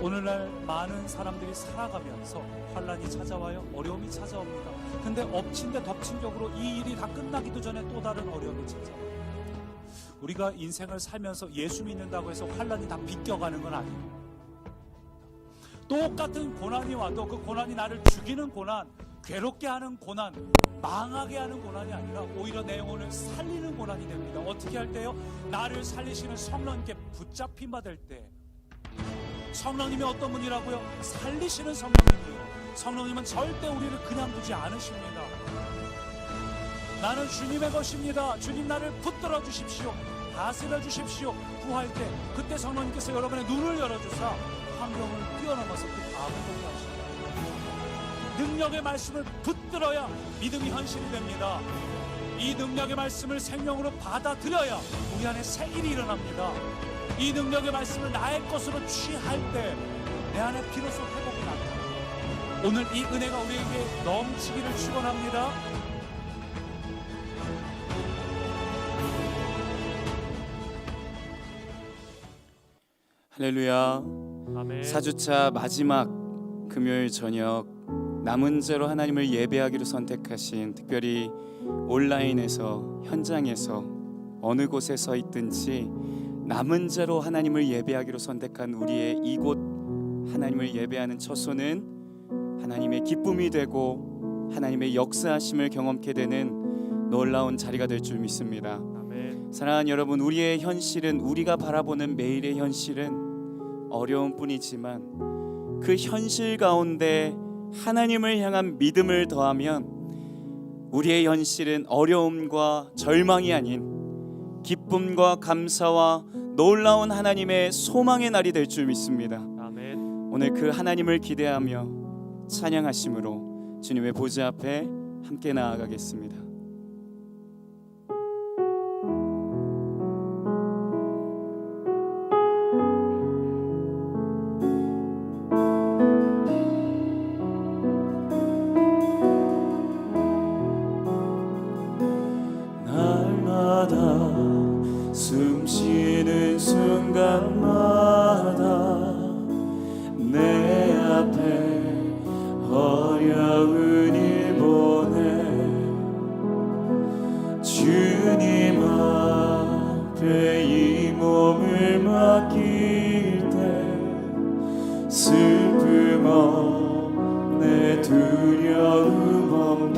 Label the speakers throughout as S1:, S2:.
S1: 오늘날 많은 사람들이 살아가면서 환란이 찾아와요. 어려움이 찾아옵니다. 근데 엎친 데 덮친 격으로 이 일이 다 끝나기도 전에 또 다른 어려움이 찾아와요. 우리가 인생을 살면서 예수 믿는다고 해서 환란이 다 비껴가는 건 아니에요. 똑같은 고난이 와도 그 고난이 나를 죽이는 고난, 괴롭게 하는 고난, 망하게 하는 고난이 아니라 오히려 내 영혼을 살리는 고난이 됩니다. 어떻게 할 때요? 나를 살리시는 성령님께 붙잡힘 받을 때. 성령님이 어떤 분이라고요? 살리시는 성령님이에요. 성령님은 절대 우리를 그냥 두지 않으십니다. 나는 주님의 것입니다. 주님 나를 붙들어 주십시오. 다스려 주십시오. 구할 때 그때 성령님께서 여러분의 눈을 열어주사 환경을 뛰어넘어서 그 다음을 보게 하십니다. 능력의 말씀을 붙들어야 믿음이 현실이 됩니다. 이 능력의 말씀을 생명으로 받아들여야 우리 안에 새 일이 일어납니다. 이 능력의 말씀을 나의 것으로 취할 때 내 안에 비로소 회복이 납니다. 오늘 이 은혜가 우리에게 넘치기를 축원합니다.
S2: 할렐루야.
S3: 아멘.
S2: 4주차 마지막 금요일 저녁 남은 죄로 하나님을 예배하기로 선택하신, 특별히 온라인에서 현장에서 어느 곳에 서 있든지 남은 죄로 하나님을 예배하기로 선택한 우리의 이곳 하나님을 예배하는 처소는 하나님의 기쁨이 되고 하나님의 역사하심을 경험케 되는 놀라운 자리가 될 줄 믿습니다.
S3: 아멘.
S2: 사랑하는 여러분, 우리의 현실은, 우리가 바라보는 매일의 현실은 어려운 뿐이지만 그 현실 가운데 하나님을 향한 믿음을 더하면 우리의 현실은 어려움과 절망이 아닌 기쁨과 감사와 놀라운 하나님의 소망의 날이 될 줄 믿습니다.
S3: 아멘.
S2: 오늘 그 하나님을 기대하며 찬양하심으로 주님의 보좌 앞에 함께 나아가겠습니다. 숨쉬는 순간마다 내 앞에 어려운 일 보내 주님 앞에 이 몸을 맡길 때 슬픔 없네, 두려움 없네.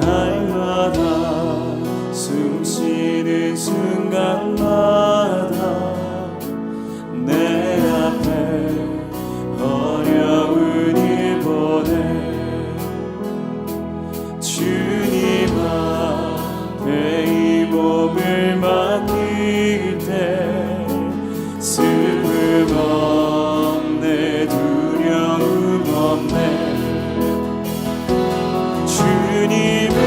S2: 날마다 숨쉬는 순간마다 내 앞에 어려운 일 보내 주님 앞에 이 몸을 맡길 때 슬픔 없네, 두려움 없네. 주님의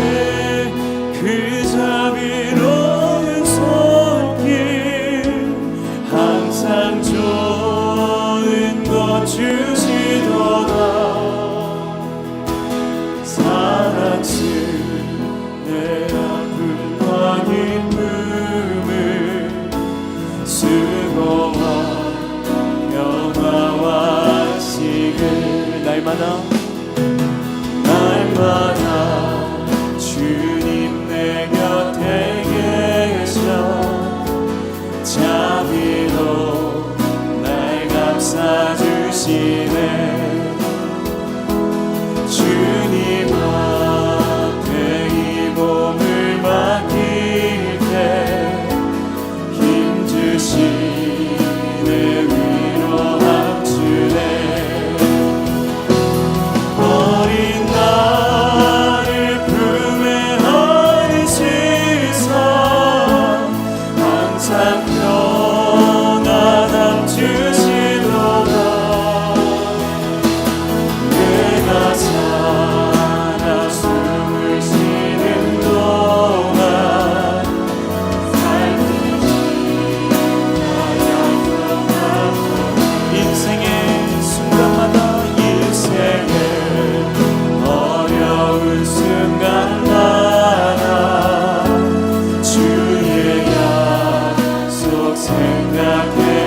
S2: 그 자비로운 손길 항상 좋은 것 주시도다. 사랑스 내 아픔과 기쁨을 수고와 영화와 하시길 날마다 주님 내 곁에 계셔 자비로 날 감싸주시네. 주님 앞에 이 몸을 맡길 때 힘주시네, 위로함 주네. 어린 나를 품에 안으시사 항상 평안함 주시도다. 내가 살아 숨을 쉬는 동안 살듯이 인생의 순간마다 어려운 순간마다 주의 약속 생각해보네.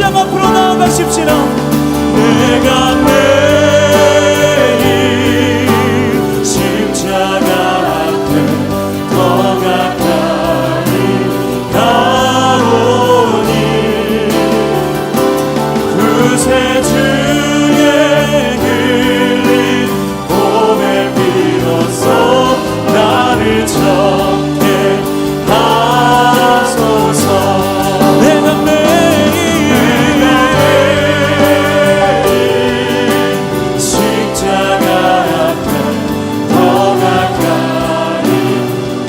S2: 보좌 앞으로 나아가십시다. 내가 매일 십자가 앞에 더 가까이 가오니 그새 주의 흘린 봄에 비로소 나를 정케 하소서. 내가 매일 십자가 앞에 더 가까이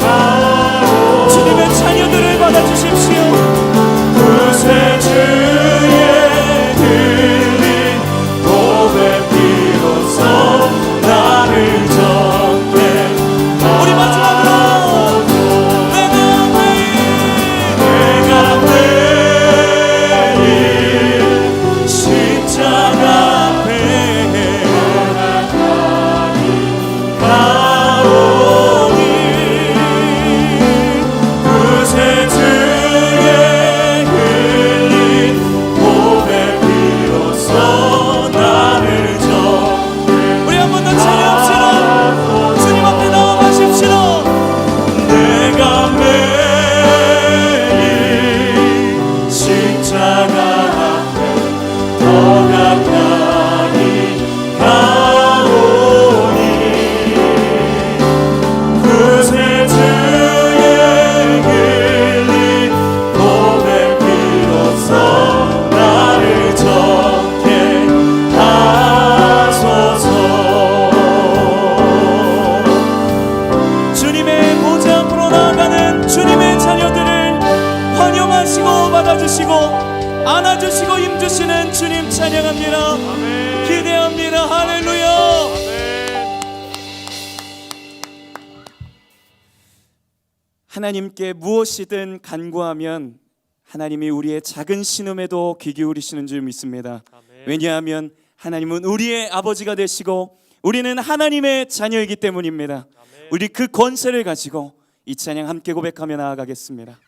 S2: 가오니 주님의 자녀들을 받아주십시오. 그새 주의 흘린 봄에 비로소 나를 정케 우리 마지막으로 내가 매일 십자가 앞에 가오니 그새 주의 흘린 봄에 비로소 나를 정케 우리 한 번 더 찬양합시다. 주님 앞에 나아가십시다. 내가 매일 십자가 앞에 더 가까이 가오니 그새 주의 흘린 봄에 비로소 나를 정케 하소서. 주님의 보좌 앞으로 나아가는 주님의 자녀들을 환영하시고 받아주시고 안아주시고 힘주시는 주님 찬양합니다. 기대합니다. 할렐루야. 하나님께 무엇이든 간구하면 하나님이 우리의 작은 신음에도 귀 기울이시는 줄 믿습니다. 왜냐하면 하나님은 우리의 아버지가 되시고 우리는 하나님의 자녀이기 때문입니다. 우리 그 권세를 가지고 이 찬양 함께 고백하며 나아가겠습니다.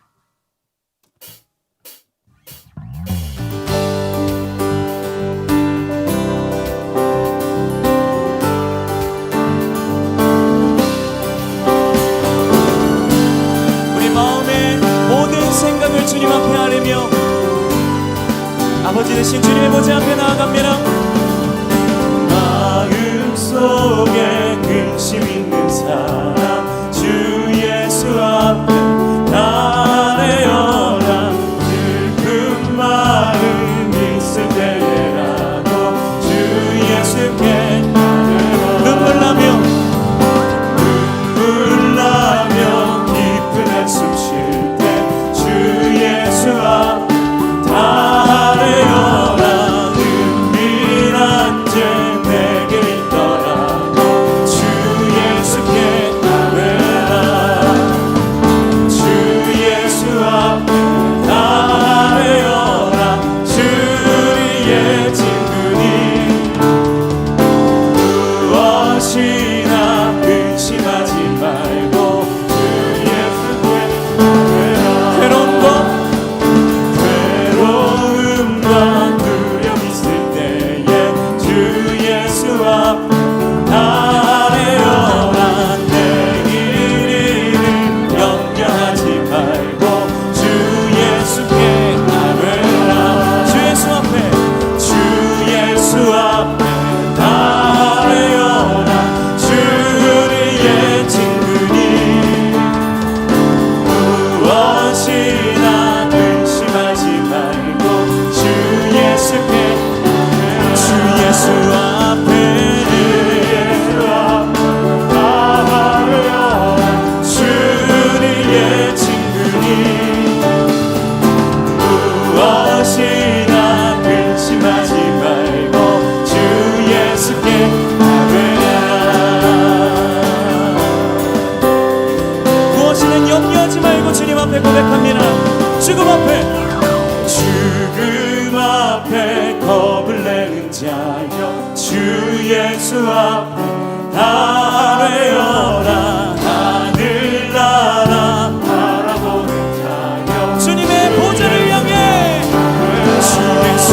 S2: 우리 마음의 모든 생각을 주님 앞에 아뢰며 아버지 되신 주님의 보좌 앞에 나아갑니다. 마음속에 근심 있는 사람 주 예수 앞에 나아내어라. 슬픈 마음 있을 때라도 주 예수께 눈물 나며 깊은 한숨 쉴 때 주 예수 앞에 나아내어라. 은밀한 죄 내게 있더라도 주 예수께 아뢰라. 주 예수 앞에 나아내어라. 주의 친구니 무엇이나 근심하지 말고 주 예수께 아뢰라. 괴로움과 두려움 있을 때에 주 예수 앞에 나아내어라. 내일을 염려하지 말고 주 예수께 아뢰라. 주 예수 앞에 나아내어라. 주의 친구니 무엇이나 근심하지 말고 주 예수께 주 예수 앞에 나아내어라. 주의 친구니 무엇이나 근심하지 말고 주 예수께 아뢰라. 무엇이든 염려하지 말고 주님 앞에 고백합니다. 죽음 앞에 겁을 내는 자여 주 예수 앞에 나아내어라. 하늘나라 바라보는 자여 주님의 보좌를 향해 주 예수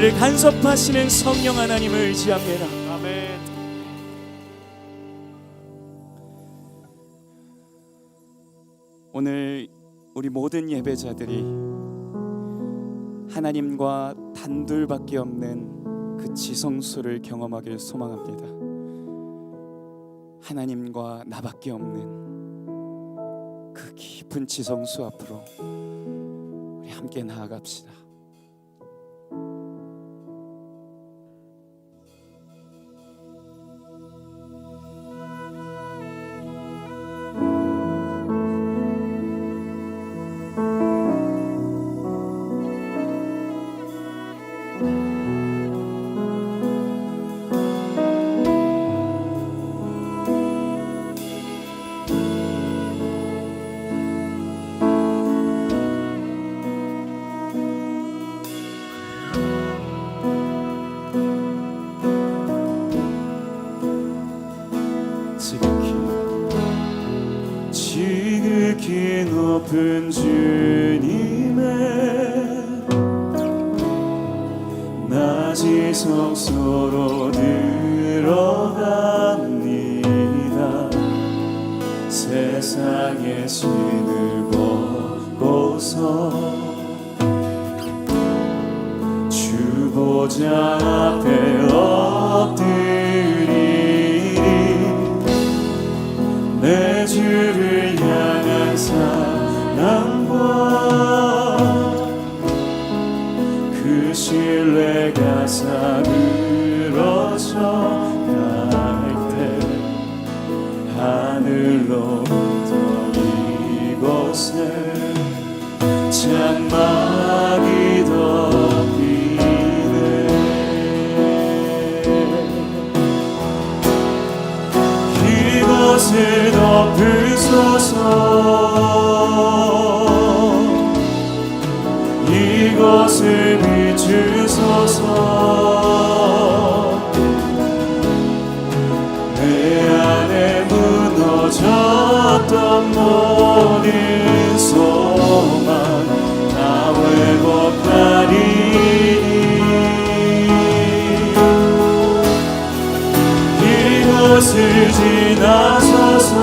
S2: 우리를 간섭하시는 성령 하나님을 의지합니다.
S3: 아멘.
S2: 오늘 우리 모든 예배자들이 하나님과 단둘밖에 없는 그 지성소를 경험하길 소망합니다. 하나님과 나밖에 없는 그 깊은 지성소 앞으로 우리 함께 나아갑시다. 지극히 높은 주님의 낮이 성소로 들어갑니다. 세상의 신을 벗고서 주 보좌 앞에 엎드리리. 내 주를 향한 사랑과 그 신뢰가 사그러져 갈 때 하늘로부터 이곳에 장막이 덮이네. 이곳을 덮으소서. 이곳을 비추소서. 내 안에 무너졌던 모든 소망 다 회복하리니. 이곳을 지나소서.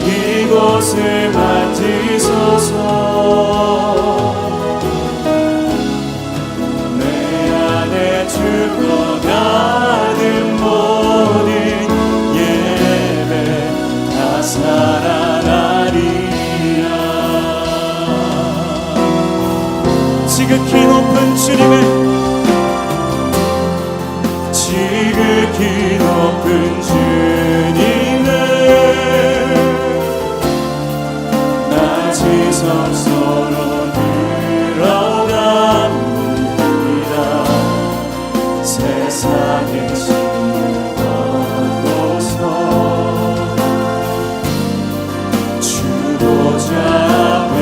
S2: 이곳을 만지소서. 내 안에 죽어가는 모든 예배 다 살아나리라. 지극히 높은 주님의 지극히 높은 주님의 낮이 성소로 들어갑니다. 세상의 신을 벗고서 주 보좌 앞에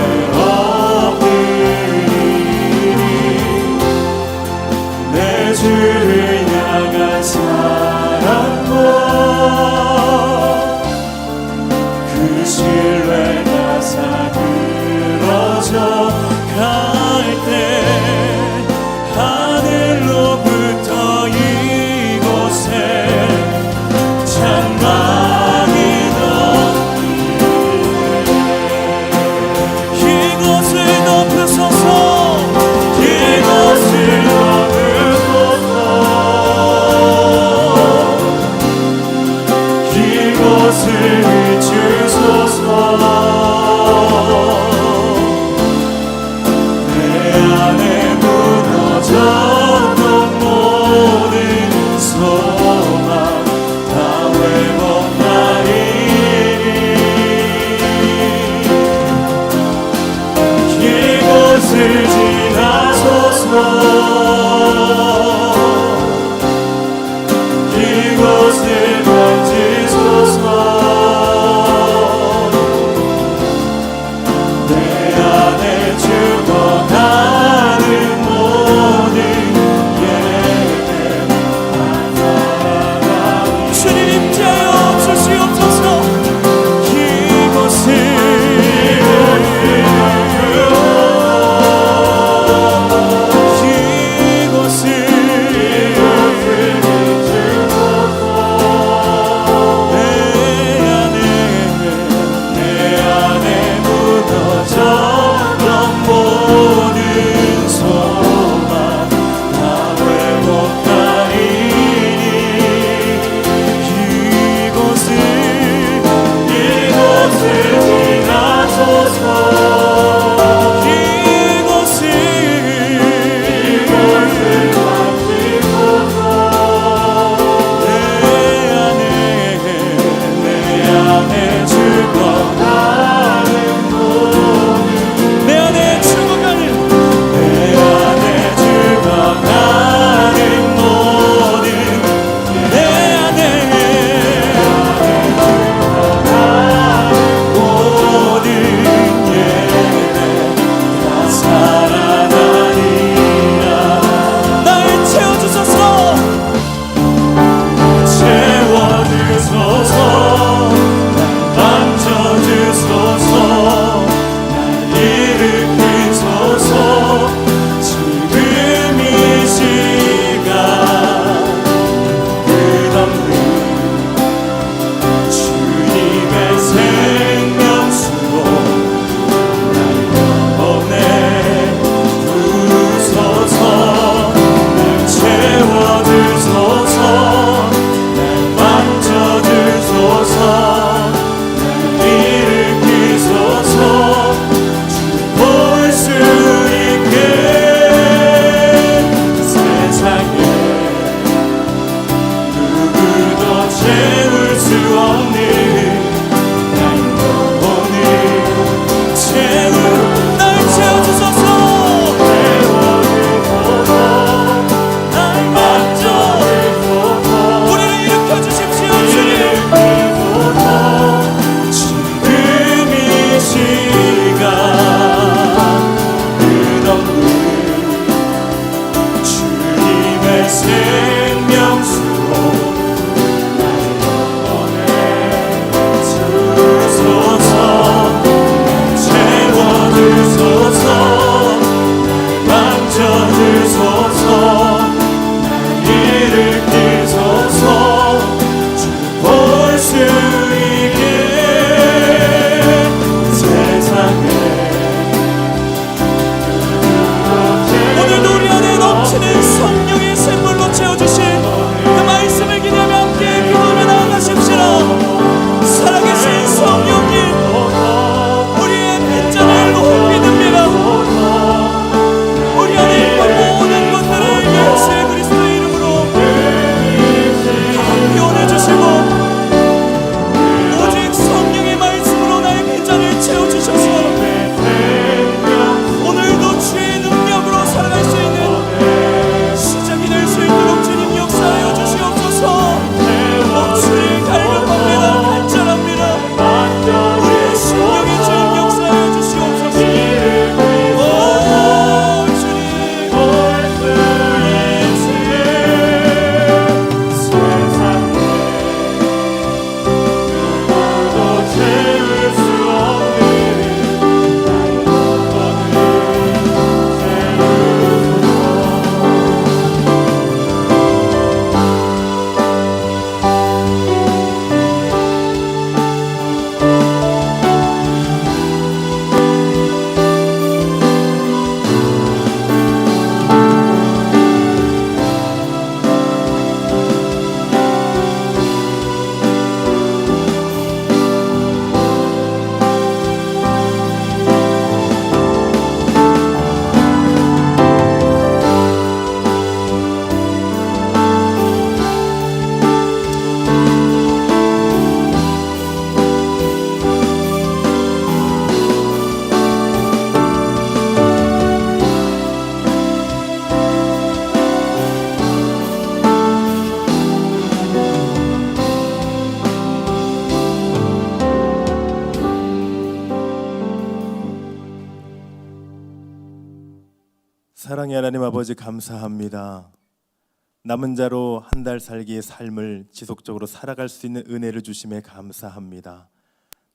S2: 엎드리니. 내 주를 향한 사랑과 그 신뢰가 사그러져 갈 때 하늘로부터 이곳에 장막이 덮이네. 이곳을 덮으소서. 이곳을 덮으소서.
S3: 생명수로 주소서, 채워주소서, 만져주소서, 일으키소서, 주를 볼 수 있게 세상에.
S4: 오늘도 우리 안에 넘치는 성령의 샘물로 채워주신 그 말씀을 기념하며 함께 기도하며 나아가십시오. 살아계신 성령님, 우리의 빈잔을 높이 듭니다. 우리 안에 있는 모든 것들을 예수 그리스도의 이름으로 다 피워내주시고 오직 성령의 말씀으로 나의 빈잔을 채워주셔서 오늘도 주의 능력으로 살아갈 수 있는 시작이 될 수 있도록 주님 역사하여 주시옵소서. 목소리를 갈급합니다. 간절합니다. 우리의 심령에 주님 역사하여 주시옵소서. 오 주님,
S3: 채울 수 없는
S5: 사랑의 하나님 아버지, 감사합니다. 남은 자로 한 달 살기의 삶을 지속적으로 살아갈 수 있는 은혜를 주심에 감사합니다.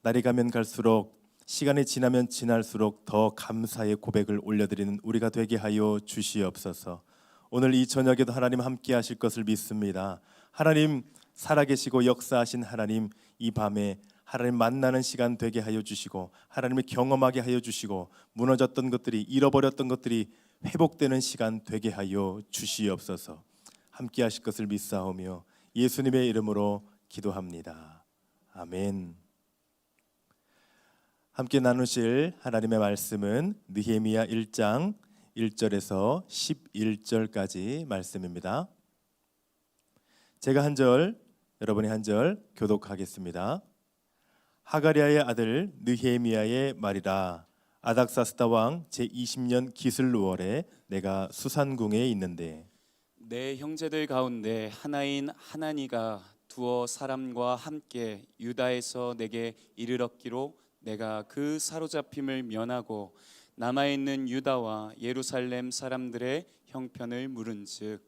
S5: 날이 가면 갈수록, 시간이 지나면 지날수록 더 감사의 고백을 올려드리는 우리가 되게 하여 주시옵소서. 오늘 이 저녁에도 하나님 함께 하실 것을 믿습니다. 하나님 살아계시고 역사하신 하나님, 이 밤에 하나님 만나는 시간 되게 하여 주시고 하나님을 경험하게 하여 주시고 무너졌던 것들이, 잃어버렸던 것들이 회복되는 시간 되게 하여 주시옵소서. 함께 하실 것을 믿사오며 예수님의 이름으로 기도합니다. 아멘. 함께 나누실 하나님의 말씀은 느헤미야 1장 1절에서 11절까지 말씀입니다. 제가 한 절, 여러분이 한 절 교독하겠습니다. 하가리아의 아들 느헤미야의 말이라. 아닥사스다 왕 제20년 기슬루월에 내가 수산궁에 있는데
S2: 내 형제들 가운데 하나인 하나니가 두어 사람과 함께 유다에서 내게 이르렀기로 내가 그 사로잡힘을 면하고 남아있는 유다와 예루살렘 사람들의 형편을 물은즉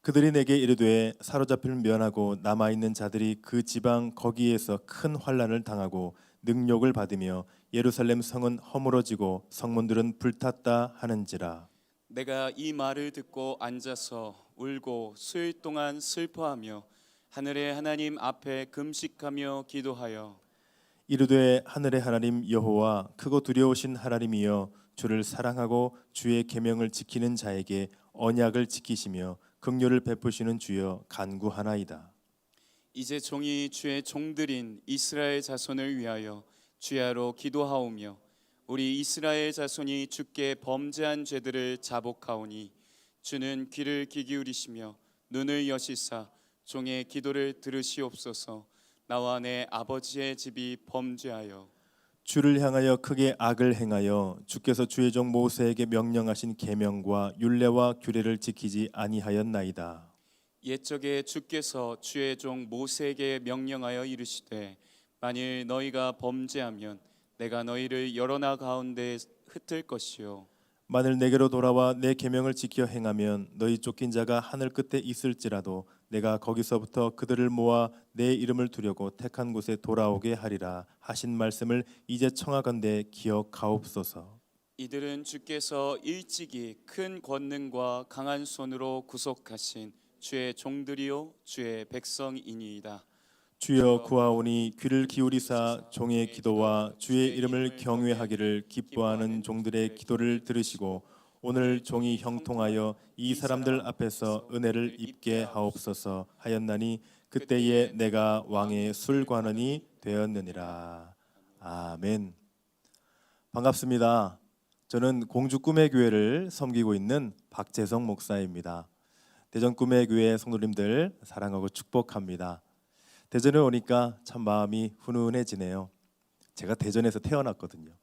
S5: 그들이 내게 이르되 사로잡힘을 면하고 남아있는 자들이 그 지방 거기에서 큰 환난을 당하고 능욕을 받으며 예루살렘 성은 허물어지고 성문들은 불탔다 하는지라.
S2: 내가 이 말을 듣고 앉아서 울고 수일 동안 슬퍼하며 하늘의 하나님 앞에 금식하며 기도하여
S5: 이르되 하늘의 하나님 여호와 크고 두려우신 하나님이여, 주를 사랑하고 주의 계명을 지키는 자에게 언약을 지키시며 긍휼을 베푸시는 주여 간구하나이다.
S2: 이제 종이 주의 종들인 이스라엘 자손을 위하여 주야로 기도하오며 우리 이스라엘 자손이 주께 범죄한 죄들을 자복하오니 주는 귀를 귀 기울이시며 눈을 여시사 종의 기도를 들으시옵소서. 나와 내 아버지의 집이 범죄하여
S5: 주를 향하여 크게 악을 행하여 주께서 주의 종 모세에게 명령하신 계명과 율례와 규례를 지키지 아니하였나이다.
S2: 옛적에 주께서 주의 종 모세에게 명령하여 이르시되 만일 너희가 범죄하면 내가 너희를 여러 나 가운데 흩을 것이요
S5: 만일 내게로 돌아와 내 계명을 지켜 행하면 너희 쫓긴 자가 하늘 끝에 있을지라도 내가 거기서부터 그들을 모아 내 이름을 두려고 택한 곳에 돌아오게 하리라 하신 말씀을 이제 청하건대 기억하옵소서.
S2: 이들은 주께서 일찍이 큰 권능과 강한 손으로 구속하신 주의 종들이요 주의 백성이니이다.
S5: 주여 구하오니 귀를 기울이사 종의 기도와 주의 이름을 경외하기를 기뻐하는 종들의 기도를 들으시고 오늘 종이 형통하여 이 사람들 앞에서 은혜를 입게 하옵소서 하였나니 그때에 내가 왕의 술관원이 되었느니라. 아멘. 반갑습니다. 저는 공주 꿈의 교회를 섬기고 있는 박재성 목사입니다. 대전 꿈의 교회 성도님들 사랑하고 축복합니다. 대전에 오니까 참 마음이 훈훈해지네요. 제가 대전에서 태어났거든요.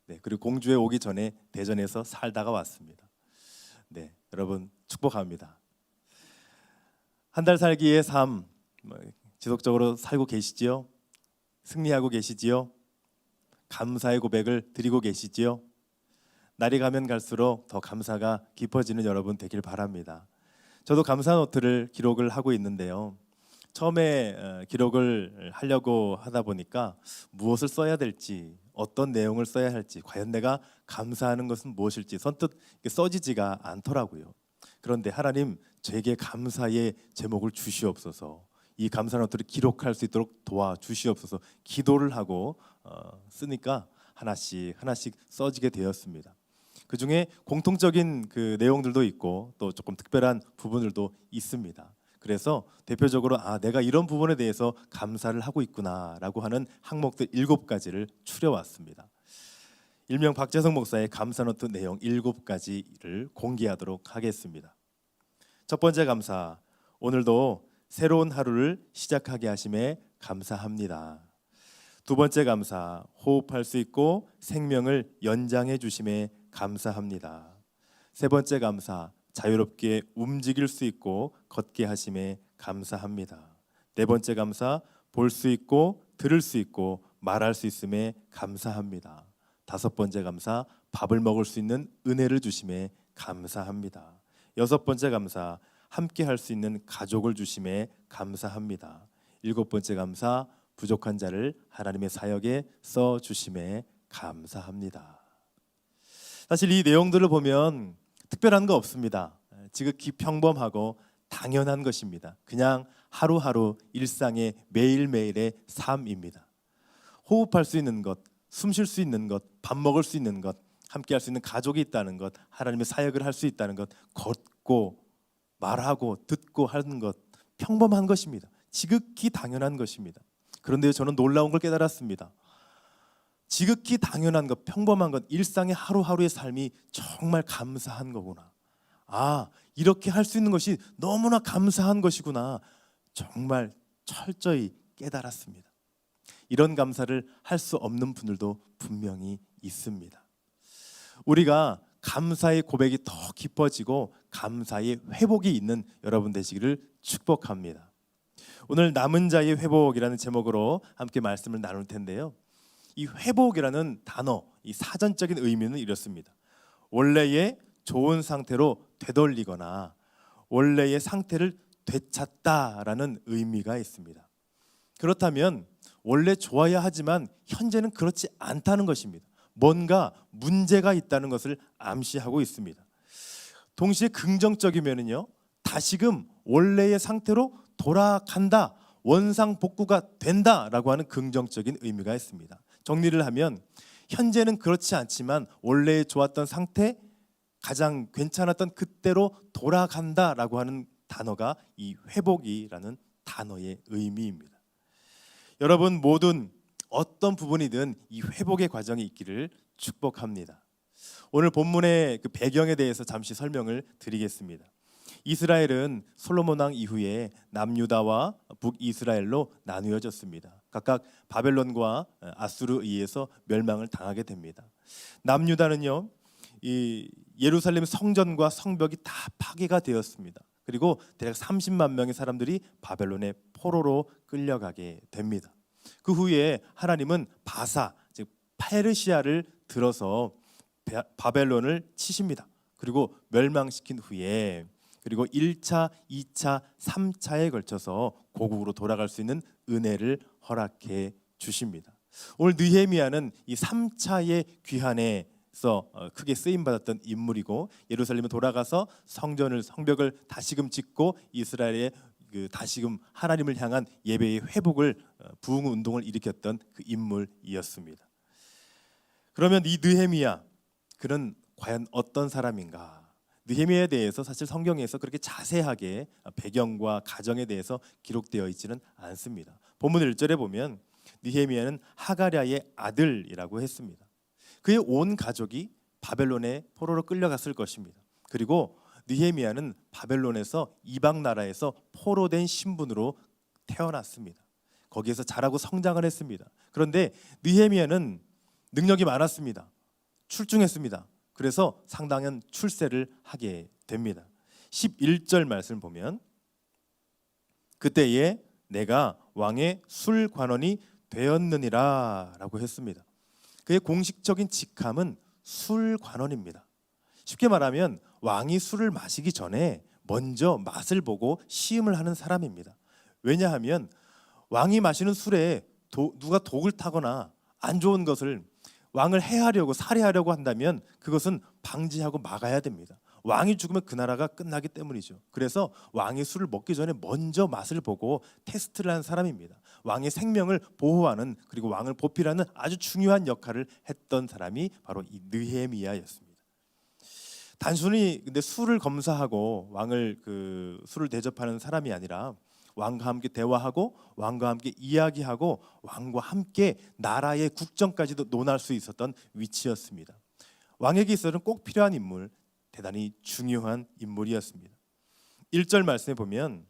S5: 네, 그리고 공주에 오기 전에 대전에서 살다가 왔습니다. 네, 여러분 축복합니다. 한 달 살기의 삶 지속적으로 살고 계시지요? 승리하고 계시지요? 감사의 고백을 드리고 계시지요? 날이 가면 갈수록 더 감사가 깊어지는 여러분 되길 바랍니다. 저도 감사 노트를 기록을 하고 있는데요. 처음에 기록을 하려고 하다 보니까 무엇을 써야 될지, 어떤 내용을 써야 할지, 과연 내가 감사하는 것은 무엇일지 선뜻 써지지가 않더라고요. 그런데 하나님 저에게 감사의 제목을 주시옵소서, 이 감사 노트를 기록할 수 있도록 도와주시옵소서 기도를 하고 쓰니까 하나씩 써지게 되었습니다. 그 중에 공통적인 그 내용들도 있고 또 조금 특별한 부분들도 있습니다. 그래서 대표적으로 내가 이런 부분에 대해서 감사를 하고 있구나라고 하는 항목들 7가지를 추려왔습니다. 일명 박재성 목사의 감사노트 내용 7가지를 공개하도록 하겠습니다. 첫 번째 감사, 오늘도 새로운 하루를 시작하게 하심에 감사합니다. 두 번째 감사, 호흡할 수 있고 생명을 연장해 주심에 감사합니다. 세 번째 감사, 자유롭게 움직일 수 있고 걷게 하심에 감사합니다. 네 번째 감사, 볼 수 있고 들을 수 있고 말할 수 있음에 감사합니다. 다섯 번째 감사, 밥을 먹을 수 있는 은혜를 주심에 감사합니다. 여섯 번째 감사, 함께 할 수 있는 가족을 주심에 감사합니다. 일곱 번째 감사, 부족한 자를 하나님의 사역에 써 주심에 감사합니다. 사실 이 내용들을 보면 특별한 거 없습니다. 지극히 평범하고 당연한 것입니다. 그냥 하루하루 일상의 매일매일의 삶입니다. 호흡할 수 있는 것, 숨 쉴 수 있는 것, 밥 먹을 수 있는 것, 함께 할 수 있는 가족이 있다는 것, 하나님의 사역을 할 수 있다는 것, 걷고 말하고 듣고 하는 것, 평범한 것입니다. 지극히 당연한 것입니다. 그런데 저는 놀라운 걸 깨달았습니다. 지극히 당연한 것, 평범한 것, 일상의 하루하루의 삶이 정말 감사한 거구나. 이렇게 할 수 있는 것이 너무나 감사한 것이구나. 정말 철저히 깨달았습니다. 이런 감사를 할 수 없는 분들도 분명히 있습니다. 우리가 감사의 고백이 더 깊어지고 감사의 회복이 있는 여러분 되시기를 축복합니다. 오늘 남은 자의 회복이라는 제목으로 함께 말씀을 나눌 텐데요. 이 회복이라는 단어, 이 사전적인 의미는 이렇습니다. 원래의 좋은 상태로 되돌리거나 원래의 상태를 되찾다라는 의미가 있습니다. 그렇다면 원래 좋아야 하지만 현재는 그렇지 않다는 것입니다. 뭔가 문제가 있다는 것을 암시하고 있습니다. 동시에 긍정적이면은요, 다시금 원래의 상태로 돌아간다, 원상복구가 된다라고 하는 긍정적인 의미가 있습니다. 정리를 하면 현재는 그렇지 않지만 원래 좋았던 상태, 가장 괜찮았던 그때로 돌아간다라고 하는 단어가 이 회복이라는 단어의 의미입니다. 여러분 모든 어떤 부분이든 이 회복의 과정이 있기를 축복합니다. 오늘 본문의 그 배경에 대해서 잠시 설명을 드리겠습니다. 이스라엘은 솔로몬 왕 이후에 남유다와 북이스라엘로 나누어졌습니다. 각각 바벨론과 아수르에 의해서 멸망을 당하게 됩니다. 남유다는요, 이 예루살렘 성전과 성벽이 다 파괴가 되었습니다. 그리고 대략 30만 명의 사람들이 바벨론의 포로로 끌려가게 됩니다. 그 후에 하나님은 바사, 즉 페르시아를 들어서 바벨론을 치십니다. 그리고 멸망시킨 후에 그리고 1차, 2차, 3차에 걸쳐서 고국으로 돌아갈 수 있는 은혜를 허락해 주십니다. 오늘 느헤미야는 이 3차의 귀환에서 크게 쓰임 받았던 인물이고, 예루살렘에 돌아가서 성벽을 다시금 짓고 이스라엘의 다시금 하나님을 향한 예배의 회복을 부흥 운동을 일으켰던 그 인물이었습니다. 그러면 이 느헤미야, 그는 과연 어떤 사람인가? 느헤미야에 대해서 사실 성경에서 그렇게 자세하게 배경과 가정에 대해서 기록되어 있지는 않습니다. 본문 1절에 보면 느헤미야는 하가랴의 아들이라고 했습니다. 그의 온 가족이 바벨론에 포로로 끌려갔을 것입니다. 그리고 느헤미야는 바벨론에서 이방 나라에서 포로된 신분으로 태어났습니다. 거기에서 자라고 성장을 했습니다. 그런데 느헤미야는 능력이 많았습니다. 출중했습니다. 그래서 상당한 출세를 하게 됩니다. 11절 말씀을 보면 그때에 내가 왕의 술관원이 되었느니라 라고 했습니다. 그의 공식적인 직함은 술관원입니다. 쉽게 말하면 왕이 술을 마시기 전에 먼저 맛을 보고 시음을 하는 사람입니다. 왜냐하면 왕이 마시는 술에 누가 독을 타거나 안 좋은 것을 왕을 해하려고 살해하려고 한다면 그것은 방지하고 막아야 됩니다. 왕이 죽으면 그 나라가 끝나기 때문이죠. 그래서 왕이 술을 먹기 전에 먼저 맛을 보고 테스트를 한 사람입니다. 왕의 생명을 보호하는, 그리고 왕을 보필하는 아주 중요한 역할을 했던 사람이 바로 이 느헤미야였습니다. 단순히 근데 술을 검사하고 왕을 술을 대접하는 사람이 아니라 왕과 함께 대화하고 왕과 함께 이야기하고 왕과 함께 나라의 국정까지도 논할 수 있었던 위치였습니다. 왕에게 있어서는 꼭 필요한 인물, 대단히 중요한 인물이었습니다. 1절 말씀에 보면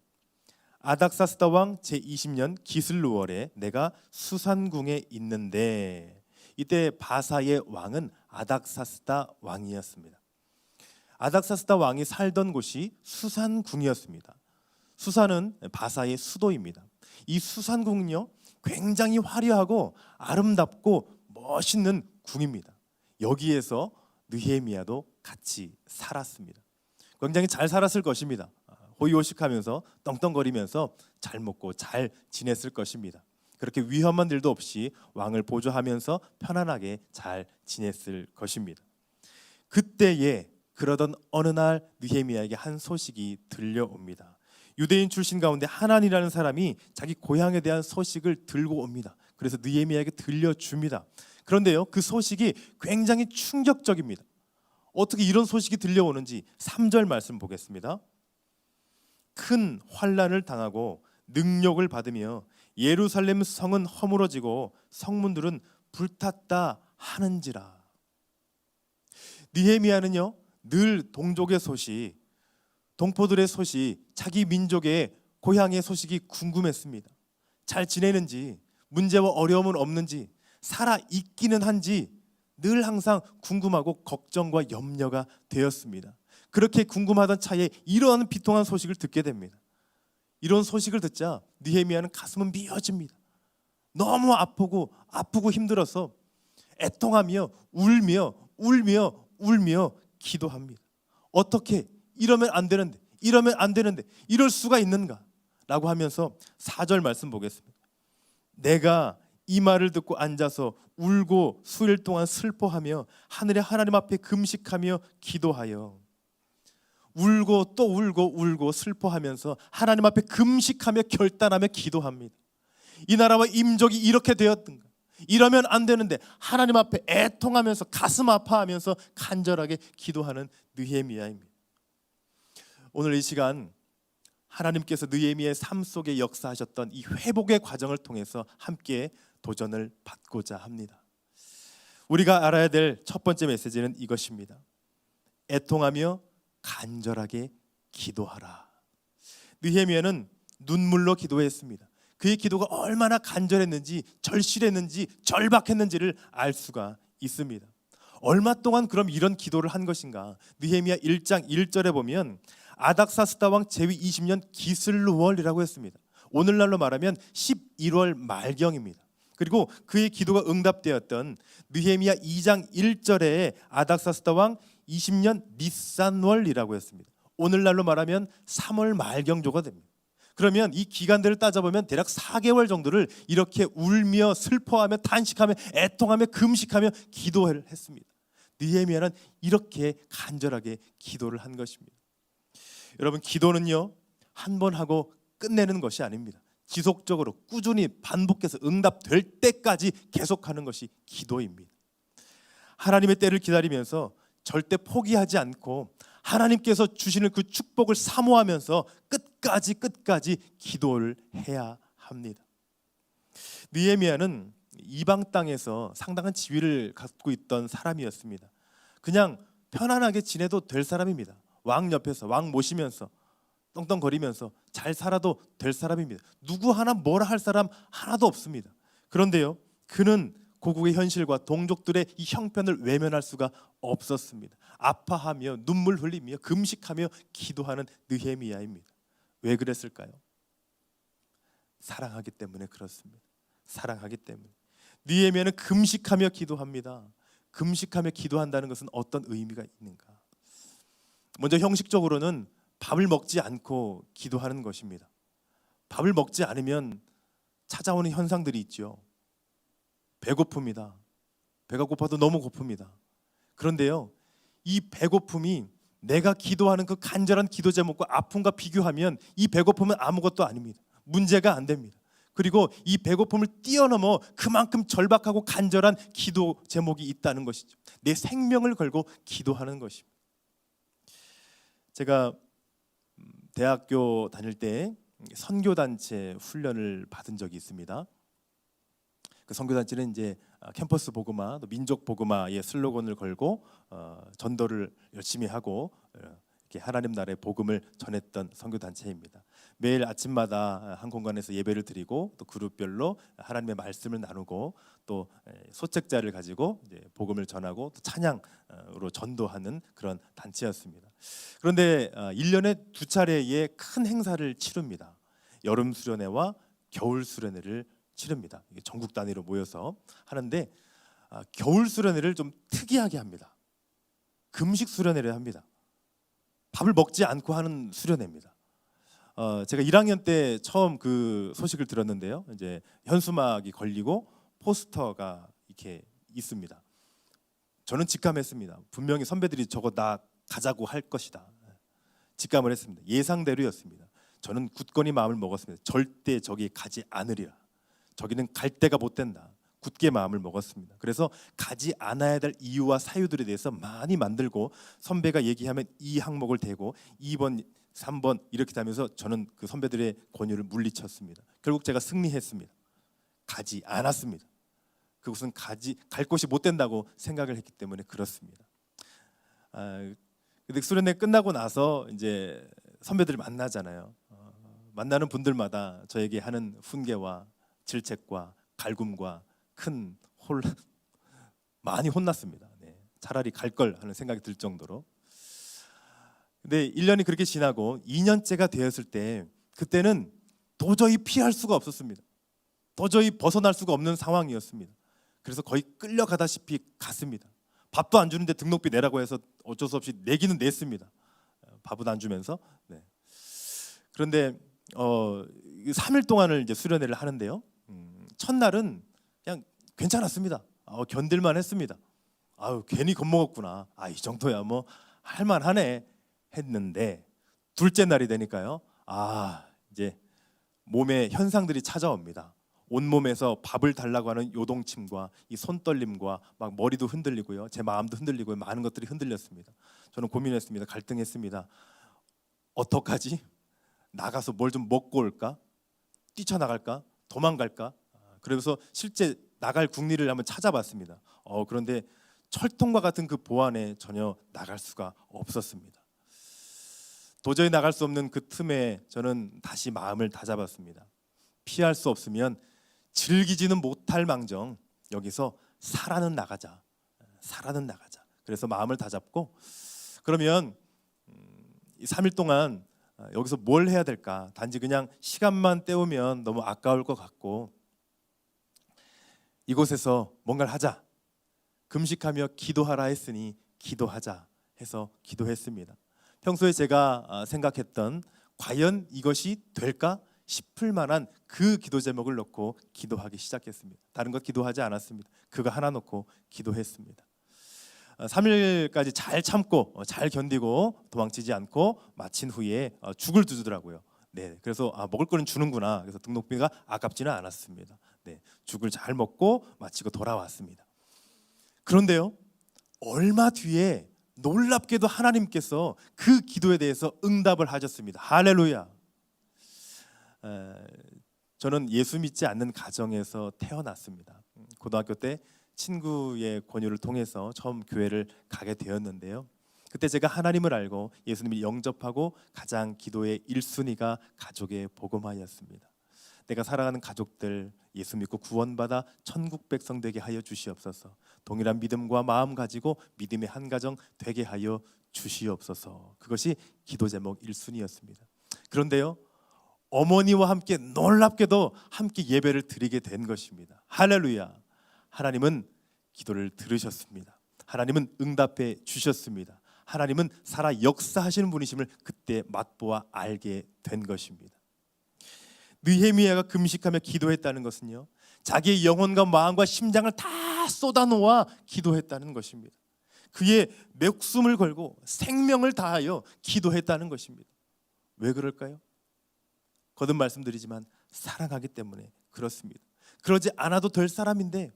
S5: 아닥사스다 왕 제20년 기슬루월에 내가 수산궁에 있는데, 이때 바사의 왕은 아닥사스다 왕이었습니다. 아닥사스다 왕이 살던 곳이 수산궁이었습니다. 수산은 바사의 수도입니다. 이 수산궁은요, 굉장히 화려하고 아름답고 멋있는 궁입니다. 여기에서 느헤미야도 같이 살았습니다. 굉장히 잘 살았을 것입니다. 호의호식하면서 떵떵거리면서 잘 먹고 잘 지냈을 것입니다. 그렇게 위험한 일도 없이 왕을 보조하면서 편안하게 잘 지냈을 것입니다. 그때에 그러던 어느 날 느헤미야에게 한 소식이 들려옵니다. 유대인 출신 가운데 하난이라는 사람이 자기 고향에 대한 소식을 들고 옵니다. 그래서 느헤미야에게 들려줍니다. 그런데요, 그 소식이 굉장히 충격적입니다. 어떻게 이런 소식이 들려오는지 3절 말씀 보겠습니다. 큰 환난을 당하고 능욕을 받으며 예루살렘 성은 허물어지고 성문들은 불탔다 하는지라. 느헤미야는요, 늘 동족의 소식, 동포들의 소식, 자기 민족의 고향의 소식이 궁금했습니다. 잘 지내는지, 문제와 어려움은 없는지, 살아 있기는 한지 늘 항상 궁금하고 걱정과 염려가 되었습니다. 그렇게 궁금하던 차에 이러한 비통한 소식을 듣게 됩니다. 이런 소식을 듣자 느헤미야는 가슴은 미어집니다. 너무 아프고 힘들어서 애통하며 울며 기도합니다. 어떻게 이러면 안 되는데, 이럴 수가 있는가 라고 하면서 4절 말씀 보겠습니다. 내가 이 말을 듣고 앉아서 울고 수일 동안 슬퍼하며 하늘의 하나님 앞에 금식하며 기도하여, 울고 또 울고 슬퍼하면서 하나님 앞에 금식하며 결단하며 기도합니다. 이 나라와 임족이 이렇게 되었던가, 이러면 안 되는데 하나님 앞에 애통하면서 가슴 아파하면서 간절하게 기도하는 느헤미야입니다. 오늘 이 시간 하나님께서 느헤미야의 삶 속에 역사하셨던 이 회복의 과정을 통해서 함께 도전을 받고자 합니다. 우리가 알아야 될 첫 번째 메시지는 이것입니다. 애통하며 간절하게 기도하라. 느헤미야는 눈물로 기도했습니다. 그의 기도가 얼마나 간절했는지, 절실했는지, 절박했는지를 알 수가 있습니다. 얼마 동안 그럼 이런 기도를 한 것인가? 느헤미야 1장 1절에 보면 아닥사스다 왕 제위 20년 기슬루월이라고 했습니다. 오늘날로 말하면 11월 말경입니다. 그리고 그의 기도가 응답되었던 느헤미야 2장 1절에 아닥사스다 왕 20년 니산월이라고 했습니다. 오늘날로 말하면 3월 말경조가 됩니다. 그러면 이 기간들을 따져보면 대략 4개월 정도를 이렇게 울며 슬퍼하며 탄식하며 애통하며 금식하며 기도를 했습니다. 느헤미야는 이렇게 간절하게 기도를 한 것입니다. 여러분, 기도는요 한 번 하고 끝내는 것이 아닙니다. 지속적으로 꾸준히 반복해서 응답될 때까지 계속하는 것이 기도입니다. 하나님의 때를 기다리면서 절대 포기하지 않고 하나님께서 주시는 그 축복을 사모하면서 끝까지 기도를 해야 합니다. 느헤미야는 이방 땅에서 상당한 지위를 갖고 있던 사람이었습니다. 그냥 편안하게 지내도 될 사람입니다. 왕 옆에서 왕 모시면서 떵떵거리면서 잘 살아도 될 사람입니다. 누구 하나 뭐라 할 사람 하나도 없습니다. 그런데요, 그는 고국의 현실과 동족들의 이 형편을 외면할 수가 없었습니다. 아파하며 눈물 흘리며 금식하며 기도하는 느헤미야입니다. 왜 그랬을까요? 사랑하기 때문에 그렇습니다. 사랑하기 때문에. 느헤미야는 금식하며 기도합니다. 금식하며 기도한다는 것은 어떤 의미가 있는가? 먼저 형식적으로는 밥을 먹지 않고 기도하는 것입니다. 밥을 먹지 않으면 찾아오는 현상들이 있죠. 배고픕니다. 배가 고파도 너무 고픕니다. 그런데요, 이 배고픔이 내가 기도하는 그 간절한 기도 제목과 아픔과 비교하면 이 배고픔은 아무것도 아닙니다. 문제가 안 됩니다. 그리고 이 배고픔을 뛰어넘어 그만큼 절박하고 간절한 기도 제목이 있다는 것이죠. 내 생명을 걸고 기도하는 것입니다. 제가 대학교 다닐 때 선교단체 훈련을 받은 적이 있습니다. 그 선교단체는 이제 캠퍼스 복음화, 또 민족 복음화의 슬로건을 걸고 전도를 열심히 하고 이렇게 하나님 나라의 복음을 전했던 선교단체입니다. 매일 아침마다 한 공간에서 예배를 드리고 또 그룹별로 하나님의 말씀을 나누고 또 소책자를 가지고 이제 복음을 전하고 또 찬양으로 전도하는 그런 단체였습니다. 그런데 1년에 2차례의 큰 행사를 치릅니다. 여름 수련회와 겨울 수련회를 치릅니다. 이게 전국 단위로 모여서 하는데 겨울 수련회를 좀 특이하게 합니다. 금식 수련회를 합니다. 밥을 먹지 않고 하는 수련회입니다. 제가 1학년 때 처음 그 소식을 들었는데요. 이제 현수막이 걸리고 포스터가 이렇게 있습니다. 저는 직감했습니다. 분명히 선배들이 저거 나 가자고 할 것이다. 직감을 했습니다. 예상대로였습니다. 저는 굳건히 마음을 먹었습니다. 절대 저기 가지 않으리라. 저기는 갈 데가 못 된다. 굳게 마음을 먹었습니다. 그래서 가지 않아야 될 이유와 사유들에 대해서 많이 만들고 선배가 얘기하면 이 항목을 대고 2번, 3번 이렇게 다면서 저는 그 선배들의 권유를 물리쳤습니다. 결국 제가 승리했습니다. 가지 않았습니다. 그곳은 갈 곳이 못 된다고 생각을 했기 때문에 그렇습니다. 근데 수련회 끝나고 나서 이제 선배들을 만나잖아요. 만나는 분들마다 저에게 하는 훈계와 질책과 갈굼과 큰 혼란, 많이 혼났습니다. 네. 차라리 갈 걸 하는 생각이 들 정도로. 근데 1년이 그렇게 지나고 2년째가 되었을 때 그때는 도저히 피할 수가 없었습니다. 도저히 벗어날 수가 없는 상황이었습니다. 그래서 거의 끌려가다시피 갔습니다. 밥도 안 주는데 등록비 내라고 해서 어쩔 수 없이 내기는 냈습니다. 밥은 안 주면서. 네. 그런데 3일 동안을 이제 수련회를 하는데요. 첫날은 그냥 괜찮았습니다. 견딜만 했습니다. 괜히 겁먹었구나. 이 정도야 뭐 할만하네 했는데 둘째 날이 되니까요. 이제 몸에 현상들이 찾아옵니다. 온몸에서 밥을 달라고 하는 요동침과 이 손떨림과 막 머리도 흔들리고요. 제 마음도 흔들리고요. 많은 것들이 흔들렸습니다. 저는 고민했습니다. 갈등했습니다. 어떡하지? 나가서 뭘 좀 먹고 올까? 뛰쳐나갈까? 도망갈까? 그래서 실제 나갈 국리를 한번 찾아봤습니다. 그런데 철통과 같은 그 보안에 전혀 나갈 수가 없었습니다. 도저히 나갈 수 없는 그 틈에 저는 다시 마음을 다잡았습니다. 피할 수 없으면 즐기지는 못할 망정 여기서 살아는 나가자. 살아는 나가자. 그래서 마음을 다잡고 그러면 3일 동안 여기서 뭘 해야 될까? 단지 그냥 시간만 때우면 너무 아까울 것 같고 이곳에서 뭔가를 하자, 금식하며 기도하라 했으니 기도하자 해서 기도했습니다. 평소에 제가 생각했던 과연 이것이 될까 싶을 만한 그 기도 제목을 놓고 기도하기 시작했습니다. 다른 것 기도하지 않았습니다. 그거 하나 놓고 기도했습니다. 3일까지 잘 참고 잘 견디고 도망치지 않고 마친 후에 죽을 주더라고요. 네, 그래서 먹을 거는 주는구나. 그래서 등록비가 아깝지는 않았습니다. 네, 죽을 잘 먹고 마치고 돌아왔습니다. 그런데요, 얼마 뒤에 놀랍게도 하나님께서 그 기도에 대해서 응답을 하셨습니다. 할렐루야. 저는 예수 믿지 않는 가정에서 태어났습니다. 고등학교 때 친구의 권유를 통해서 처음 교회를 가게 되었는데요. 그때 제가 하나님을 알고 예수님을 영접하고 가장 기도의 1순위가 가족의 복음화였습니다. 내가 사랑하는 가족들 예수 믿고 구원받아 천국 백성 되게 하여 주시옵소서. 동일한 믿음과 마음 가지고 믿음의 한 가정 되게 하여 주시옵소서. 그것이 기도 제목 1순위였습니다. 그런데요, 어머니와 함께 놀랍게도 함께 예배를 드리게 된 것입니다. 할렐루야. 하나님은 기도를 들으셨습니다. 하나님은 응답해 주셨습니다. 하나님은 살아 역사하시는 분이심을 그때 맛보아 알게 된 것입니다. 느헤미야가 금식하며 기도했다는 것은요, 자기의 영혼과 마음과 심장을 다 쏟아놓아 기도했다는 것입니다. 그의 목숨을 걸고 생명을 다하여 기도했다는 것입니다. 왜 그럴까요? 거듭 말씀드리지만 사랑하기 때문에 그렇습니다. 그러지 않아도 될 사람인데,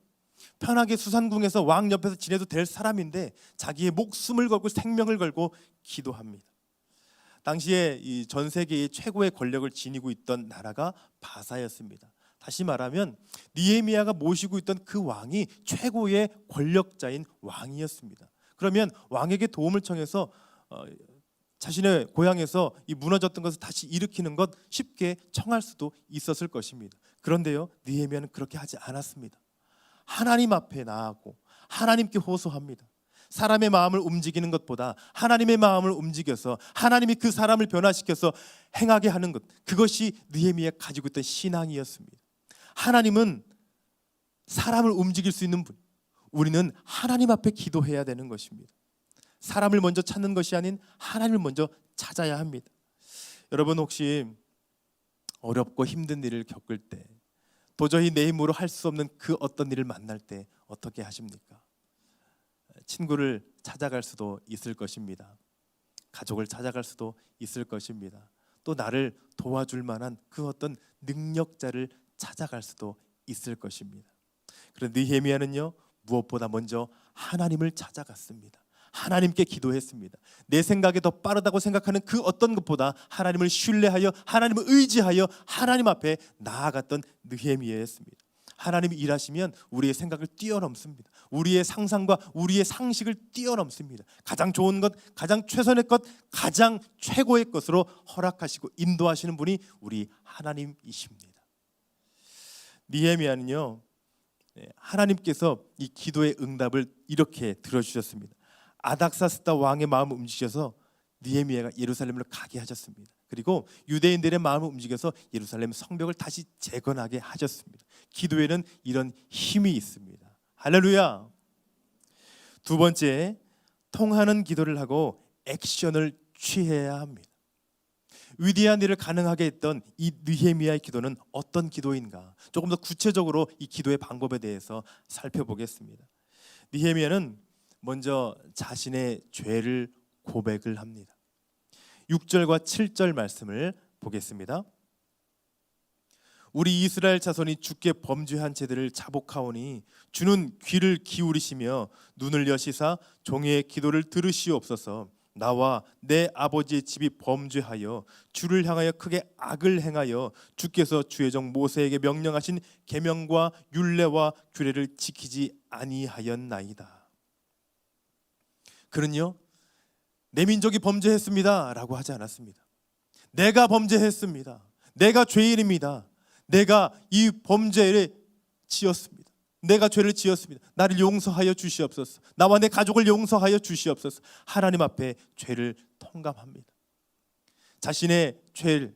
S5: 편하게 수산궁에서 왕 옆에서 지내도 될 사람인데 자기의 목숨을 걸고 생명을 걸고 기도합니다. 당시에 이 전 세계의 최고의 권력을 지니고 있던 나라가 바사였습니다. 다시 말하면 느헤미야가 모시고 있던 그 왕이 최고의 권력자인 왕이었습니다. 그러면 왕에게 도움을 청해서 자신의 고향에서 이 무너졌던 것을 다시 일으키는 것 쉽게 청할 수도 있었을 것입니다. 그런데요, 느헤미야는 그렇게 하지 않았습니다. 하나님 앞에 나아가고 하나님께 호소합니다. 사람의 마음을 움직이는 것보다 하나님의 마음을 움직여서 하나님이 그 사람을 변화시켜서 행하게 하는 것, 그것이 느헤미야가 가지고 있던 신앙이었습니다. 하나님은 사람을 움직일 수 있는 분, 우리는 하나님 앞에 기도해야 되는 것입니다. 사람을 먼저 찾는 것이 아닌 하나님을 먼저 찾아야 합니다. 여러분, 혹시 어렵고 힘든 일을 겪을 때, 도저히 내 힘으로 할 수 없는 그 어떤 일을 만날 때 어떻게 하십니까? 친구를 찾아갈 수도 있을 것입니다. 가족을 찾아갈 수도 있을 것입니다. 또 나를 도와줄 만한 그 어떤 능력자를 찾아갈 수도 있을 것입니다. 그런데 느헤미야는요, 무엇보다 먼저 하나님을 찾아갔습니다. 하나님께 기도했습니다. 내 생각에 더 빠르다고 생각하는 그 어떤 것보다 하나님을 신뢰하여 하나님을 의지하여 하나님 앞에 나아갔던 느헤미야였습니다. 하나님이 일하시면 우리의 생각을 뛰어넘습니다. 우리의 상상과 우리의 상식을 뛰어넘습니다. 가장 좋은 것, 가장 최선의 것, 가장 최고의 것으로 허락하시고 인도하시는 분이 우리 하나님이십니다. 느헤미야는요, 하나님께서 이 기도의 응답을 이렇게 들어주셨습니다. 아닥사스다 왕의 마음을 움직여서 느헤미야가 예루살렘으로 가게 하셨습니다. 그리고 유대인들의 마음을 움직여서 예루살렘 성벽을 다시 재건하게 하셨습니다. 기도에는 이런 힘이 있습니다. 할렐루야. 두 번째, 통하는 기도를 하고 액션을 취해야 합니다. 위대한 일을 가능하게 했던 이 느헤미야의 기도는 어떤 기도인가? 조금 더 구체적으로 이 기도의 방법에 대해서 살펴보겠습니다. 느헤미야는 먼저 자신의 죄를 고백을 합니다. 6절과 7절 말씀을 보겠습니다. 우리 이스라엘 자손이 주께 범죄한 죄들을 자복하오니 주는 귀를 기울이시며 눈을 여시사 종의 기도를 들으시옵소서. 나와 내 아버지의 집이 범죄하여 주를 향하여 크게 악을 행하여 주께서 주의 종 모세에게 명령하신 계명과 율례와 규례를 지키지 아니하였나이다. 그는요, 내 민족이 범죄했습니다 라고 하지 않았습니다. 내가 범죄했습니다. 내가 죄인입니다. 내가 이 범죄를 지었습니다. 내가 죄를 지었습니다. 나를 용서하여 주시옵소서. 나와 내 가족을 용서하여 주시옵소서. 하나님 앞에 죄를 통감합니다. 자신의 죄를,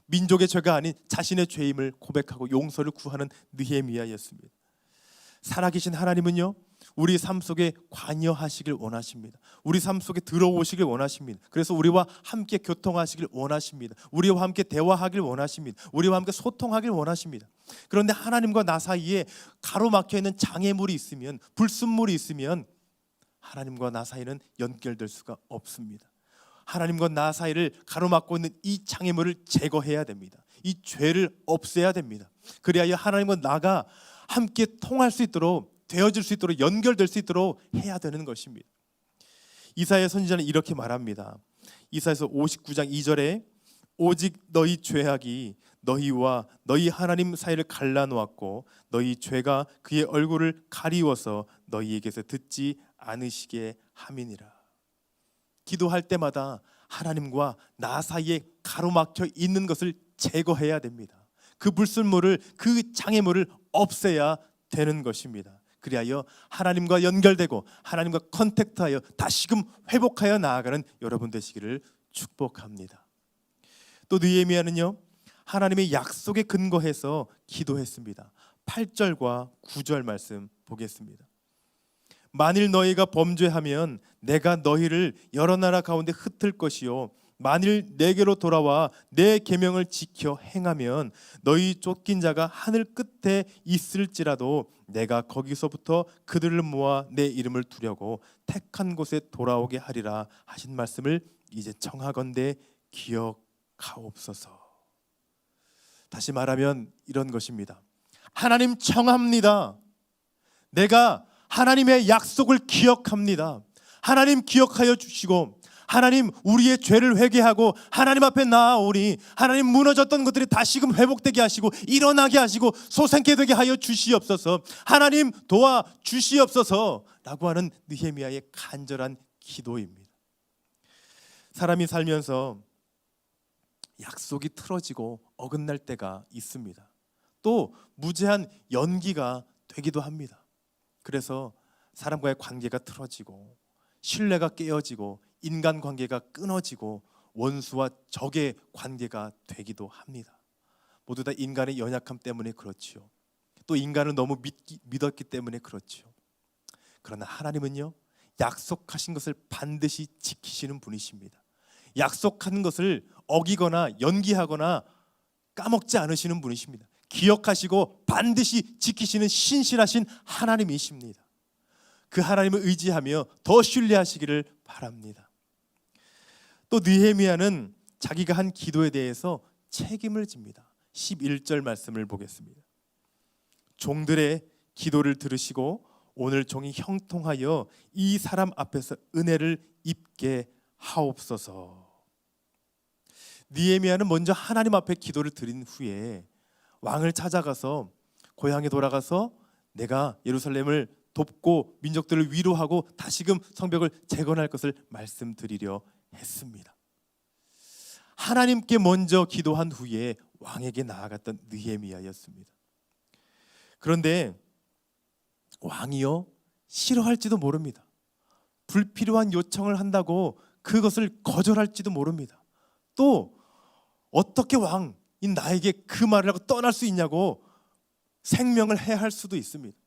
S5: 민족의 죄가 아닌 자신의 죄임을 고백하고 용서를 구하는 느헤미야였습니다. 살아계신 하나님은요, 우리 삶 속에 관여하시길 원하십니다. 우리 삶 속에 들어오시길 원하십니다. 그래서 우리와 함께 교통하시길 원하십니다. 우리와 함께 대화하길 원하십니다. 우리와 함께 소통하길 원하십니다. 그런데 하나님과 나 사이에 가로막혀 있는 장애물이 있으면, 불순물이 있으면 하나님과 나 사이는 연결될 수가 없습니다. 하나님과 나 사이를 가로막고 있는 이 장애물을 제거해야 됩니다. 이 죄를 없애야 됩니다. 그래야 하나님과 나가 함께 통할 수 있도록, 되어질 수 있도록, 연결될 수 있도록 해야 되는 것입니다. 이사야 선지자는 이렇게 말합니다. 이사야서 59장 2절에 오직 너희 죄악이 너희와 너희 하나님 사이를 갈라놓았고 너희 죄가 그의 얼굴을 가리워서 너희에게서 듣지 않으시게 함이니라. 기도할 때마다 하나님과 나 사이에 가로막혀 있는 것을 제거해야 됩니다. 그 불순물을, 그 장애물을 없애야 되는 것입니다. 그리하여 하나님과 연결되고 하나님과 컨택트하여 다시금 회복하여 나아가는 여러분 되시기를 축복합니다. 또 느헤미야는요, 하나님의 약속에 근거해서 기도했습니다. 8절과 9절 말씀 보겠습니다. 만일 너희가 범죄하면 내가 너희를 여러 나라 가운데 흩을 것이요 만일 내게로 돌아와 내 계명을 지켜 행하면 너희 쫓긴 자가 하늘 끝에 있을지라도 내가 거기서부터 그들을 모아 내 이름을 두려고 택한 곳에 돌아오게 하리라 하신 말씀을 이제 청하건대 기억하옵소서. 다시 말하면 이런 것입니다. 하나님 청합니다. 내가 하나님의 약속을 기억합니다. 하나님 기억하여 주시고 하나님 우리의 죄를 회개하고 하나님 앞에 나아오니 하나님 무너졌던 것들이 다시금 회복되게 하시고 일어나게 하시고 솟아나게 되게 하여 주시옵소서. 하나님 도와 주시옵소서 라고 하는 느헤미야의 간절한 기도입니다. 사람이 살면서 약속이 틀어지고 어긋날 때가 있습니다. 또 무제한 연기가 되기도 합니다. 그래서 사람과의 관계가 틀어지고 신뢰가 깨어지고 인간관계가 끊어지고 원수와 적의 관계가 되기도 합니다. 모두 다 인간의 연약함 때문에 그렇지요. 또 인간을 너무 믿었기 때문에 그렇지요. 그러나 하나님은요, 약속하신 것을 반드시 지키시는 분이십니다. 약속한 것을 어기거나 연기하거나 까먹지 않으시는 분이십니다. 기억하시고 반드시 지키시는 신실하신 하나님이십니다. 그 하나님을 의지하며 더 신뢰하시기를 바랍니다. 또 느헤미야는 자기가 한 기도에 대해서 책임을 집니다. 11절 말씀을 보겠습니다. 종들의 기도를 들으시고 오늘 종이 형통하여 이 사람 앞에서 은혜를 입게 하옵소서. 느헤미야는 먼저 하나님 앞에 기도를 드린 후에 왕을 찾아가서 고향에 돌아가서 내가 예루살렘을 돕고 민족들을 위로하고 다시금 성벽을 재건할 것을 말씀드리려 했습니다. 하나님께 먼저 기도한 후에 왕에게 나아갔던 느헤미야였습니다. 그런데 왕이요, 싫어할지도 모릅니다. 불필요한 요청을 한다고 그것을 거절할지도 모릅니다. 또 어떻게 왕인 나에게 그 말을 하고 떠날 수 있냐고 생명을 해할 수도 있습니다.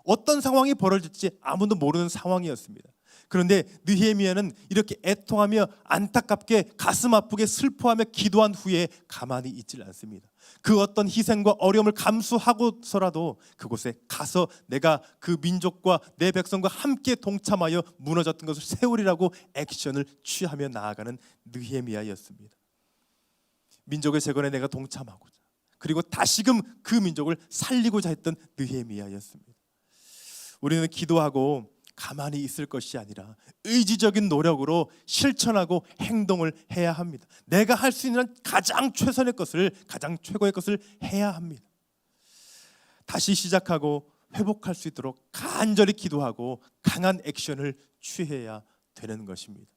S5: 어떤 상황이 벌어질지 아무도 모르는 상황이었습니다. 그런데 느헤미야는 이렇게 애통하며 안타깝게 가슴 아프게 슬퍼하며 기도한 후에 가만히 있질 않습니다. 그 어떤 희생과 어려움을 감수하고서라도 그곳에 가서 내가 그 민족과 내 백성과 함께 동참하여 무너졌던 것을 세우리라고 액션을 취하며 나아가는 느헤미야였습니다. 민족의 재건에 내가 동참하고자, 그리고 다시금 그 민족을 살리고자 했던 느헤미야였습니다. 우리는 기도하고 가만히 있을 것이 아니라 의지적인 노력으로 실천하고 행동을 해야 합니다. 내가 할 수 있는 가장 최선의 것을, 가장 최고의 것을 해야 합니다. 다시 시작하고 회복할 수 있도록 간절히 기도하고 강한 액션을 취해야 되는 것입니다.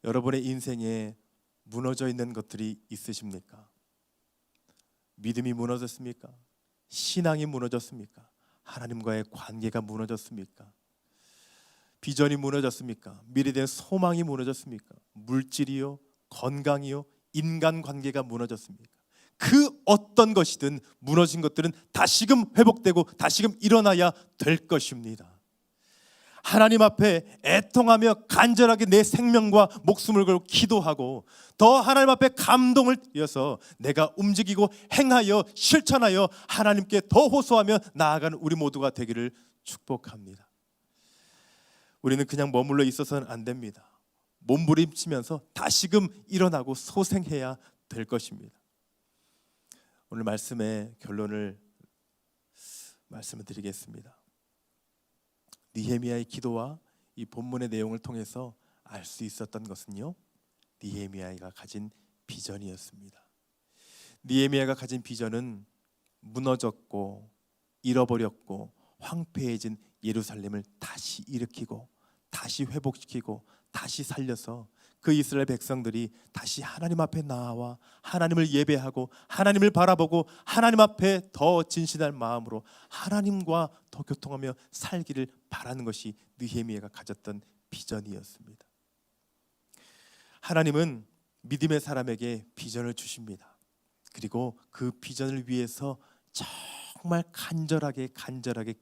S5: 여러분의 인생에 무너져 있는 것들이 있으십니까? 믿음이 무너졌습니까? 신앙이 무너졌습니까? 하나님과의 관계가 무너졌습니까? 비전이 무너졌습니까? 미래에 대한 소망이 무너졌습니까? 물질이요? 건강이요? 인간관계가 무너졌습니까? 그 어떤 것이든 무너진 것들은 다시금 회복되고 다시금 일어나야 될 것입니다. 하나님 앞에 애통하며 간절하게 내 생명과 목숨을 걸고 기도하고 더 하나님 앞에 감동을 이어서 내가 움직이고 행하여 실천하여 하나님께 더 호소하며 나아가는 우리 모두가 되기를 축복합니다. 우리는 그냥 머물러 있어서는 안 됩니다. 몸부림치면서 다시금 일어나고 소생해야 될 것입니다. 오늘 말씀의 결론을 말씀을 드리겠습니다. 느헤미야의 기도와 이 본문의 내용을 통해서 알 수 있었던 것은요, 느헤미야가 가진 비전이었습니다. 느헤미야가 가진 비전은 무너졌고 잃어버렸고 황폐해진 예루살렘을 다시 일으키고 다시 회복시키고 다시 살려서 그 이스라엘 백성들이 다시 하나님 앞에 나와 하나님을 예배하고 하나님을 바라보고 하나님 앞에 더 진실한 마음으로 하나님과 더 교통하며 살기를 바라는 것이 느헤미야가 가졌던 비전이었습니다. 하나님은 믿음의 사람에게 비전을 주십니다. 그리고 그 비전을 위해서 정말 간절하게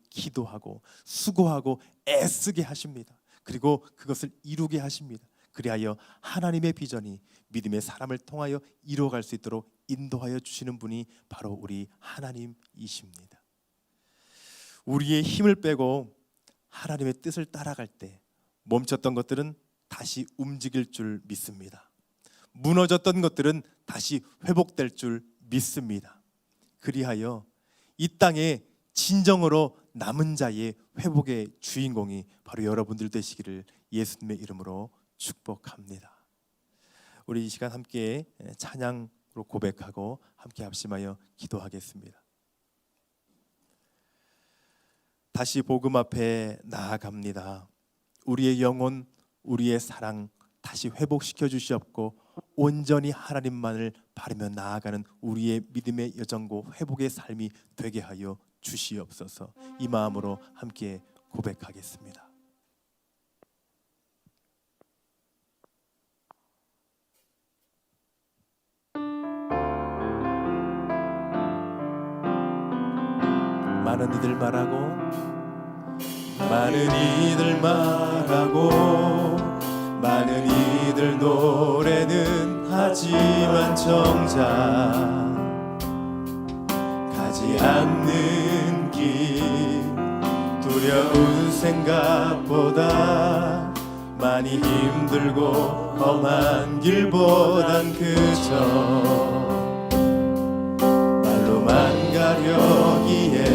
S5: 기도하고 수고하고 애쓰게 하십니다. 그리고 그것을 이루게 하십니다. 그리하여 하나님의 비전이 믿음의 사람을 통하여 이루어갈 수 있도록 인도하여 주시는 분이 바로 우리 하나님이십니다. 우리의 힘을 빼고 하나님의 뜻을 따라갈 때 멈췄던 것들은 다시 움직일 줄 믿습니다. 무너졌던 것들은 다시 회복될 줄 믿습니다. 그리하여 이 땅에 진정으로 남은 자의 회복의 주인공이 바로 여러분들 되시기를 예수님의 이름으로 축복합니다. 우리 이 시간 함께 찬양으로 고백하고 함께 합심하여 기도하겠습니다. 다시 복음 앞에 나아갑니다. 우리의 영혼, 우리의 사랑 다시 회복시켜 주시옵고 온전히 하나님만을 바라며 나아가는 우리의 믿음의 여정고 회복의 삶이 되게 하여 주시옵소서. 이 마음으로 함께 고백하겠습니다. 많은 이들 말하고 많은 이들 노래는 하지만 정작 가지 않는 길 두려운 생각보다 많이 힘들고 험한 길보단 그저 말로만 가려기에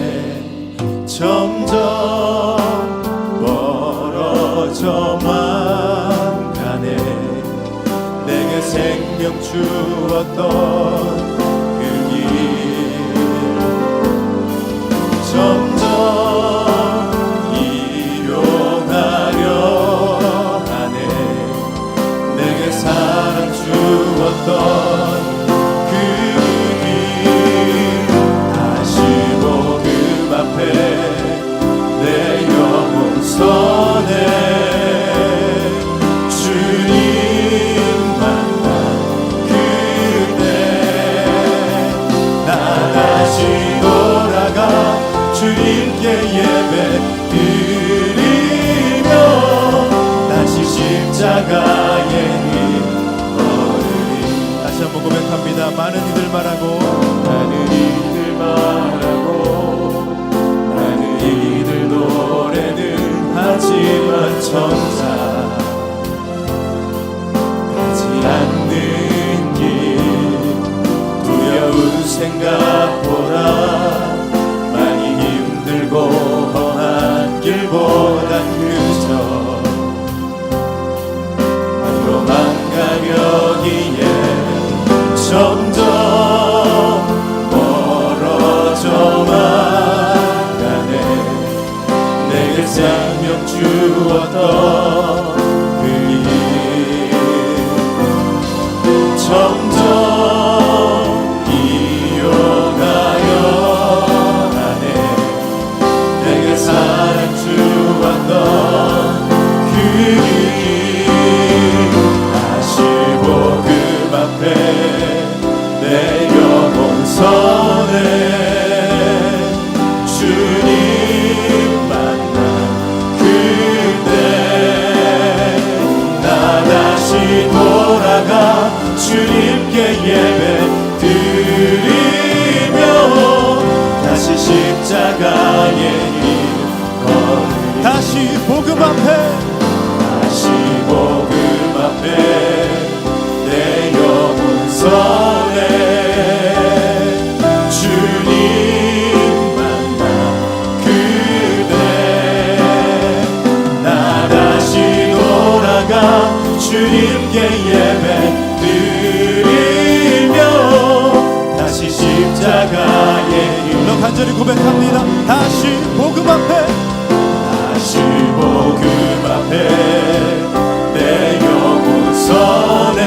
S5: 점점 멀어져만 가네. 내게 생명 주었던 그 길 점점 일용하려 하네. 내게 사랑 주었던 그 길 다시 복음 앞에 내 영혼 선에 주님 만난 그때 나 다시 돌아가 주님께 예배 드리며 다시 십자가의 길 걸으리. 다시 한번 고백합니다. 많은 이들 말하고 이들 노래는 하지만 정작 가지 않는 길 두려운 생각보다 많이 힘들고 험한 길보단 그저 앞으로만 가려기에 점점 멀어져만 내게 생명 주었던 그 길 점점 이어가요
S3: 주님 만나 그때 나 다시 돌아가 주님께 예배 드리며 다시 십자가의 길 걸으리
S5: 다시 복음 앞에
S3: 다시 복음 앞에 내 영혼 선에 주님 만나 그대 나 다시 돌아가 주님께 예배 드리며 다시 십자가의 길
S5: 너 간절히 고백합니다. 다시 복음 앞에
S3: 다시 복음 앞에 내 영혼 선에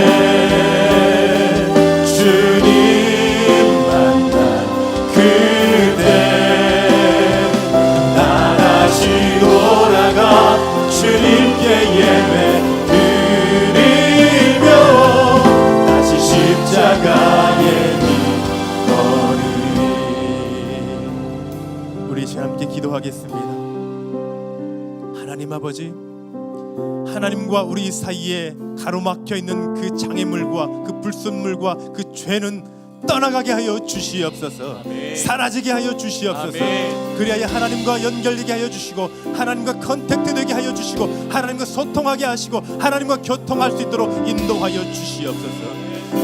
S3: 주님 만나 그대 나 다시 돌아가 주님께 예배 드리며 다시 십자가의 길 걸으리
S5: 우리 이제 함께 기도하겠습니다. 하나님 아버지, 하나님과 우리 사이에 가로막혀 있는 그 장애물과 그 불순물과 그 죄는 떠나가게 하여 주시옵소서. 사라지게 하여 주시옵소서. 그리하여 하나님과 연결되게 하여 주시고 하나님과 컨택트 되게 하여 주시고 하나님과 소통하게 하시고 하나님과 교통할 수 있도록 인도하여 주시옵소서.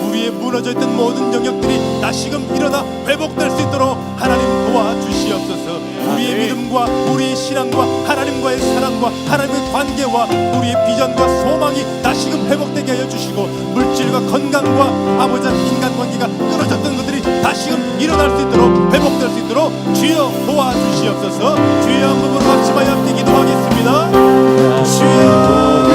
S5: 우리의 무너져 있던 모든 영역들이 다시금 일어나 회복될 수 있도록 하나님 도와주시옵소서. 우리의 믿음과 우리의 신앙과 하나님과의 사랑과 하나님의 관계와 우리의 비전과 소망이 다시금 회복되게 하여 주시고 물질과 건강과 아버지 인간관계가 끊어졌던 것들이 다시금 일어날 수 있도록 회복될 수 있도록 주여 도와주시옵소서. 주여 한 번으로 합심하여 함께 기도하겠습니다. 주여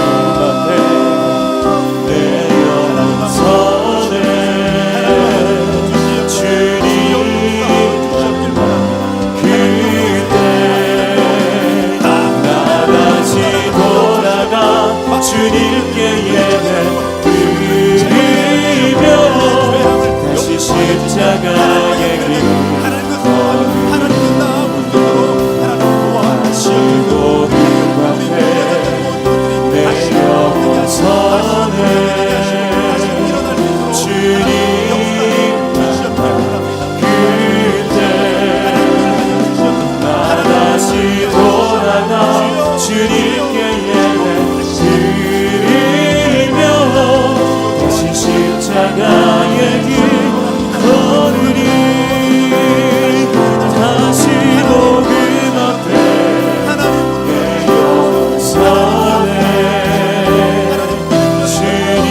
S3: 주님께 예배 드리며 다시 십자가의 길
S5: 하나님께 나아올 수 있도록 하나님 도와주시옵소서.
S3: 내 영혼 선에 주님 그때 나 다시 돌아가 주님께 예배 드리며 다시 십자가의 길 걸으리 다시 복음 앞에 내 영혼 선에 주님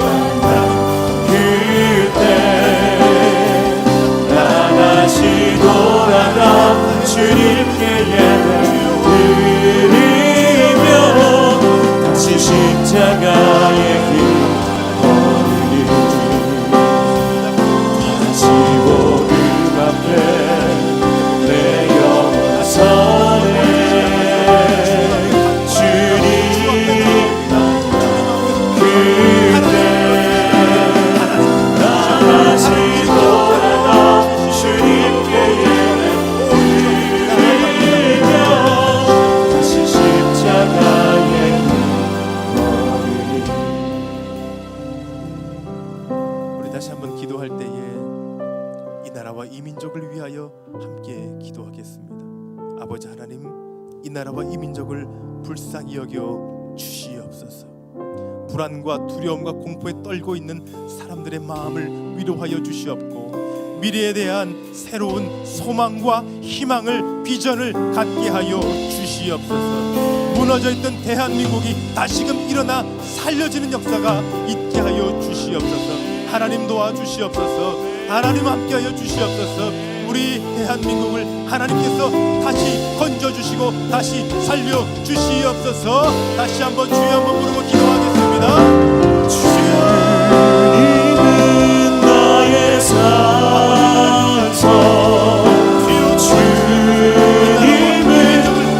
S3: 만나 그때 나 다시 돌아가 주님께 예배 드리며 다시 십자가의 길 걸으리 다시 복음 앞에 내 영혼 선에 주님 만나 그때 나 다시 돌아가 주님께 예배 드리며 다시 십자가의
S5: 우리 다시 한번 기도할 때에 이 나라와 이 민족을 위하여 함께 기도하겠습니다. 아버지 하나님, 이 나라와 이 민족을 불쌍히 여겨 주시옵소서. 불안과 두려움과 공포에 떨고 있는 사람들의 마음을 위로하여 주시옵고 미래에 대한 새로운 소망과 희망을 비전을 갖게 하여 주시옵소서. 무너져 있던 대한민국이 다시금 일어나 살려지는 역사가 있게 하여 주시옵소서. 하나님 도와주시옵소서. 하나님 함께하여 주시옵소서. 우리 대한민국을 하나님께서 다시 건져주시고 다시 살려주시옵소서. 다시 한번 주여 한번 부르고 기도하겠습니다.
S3: 주님은 나의 산성 주님은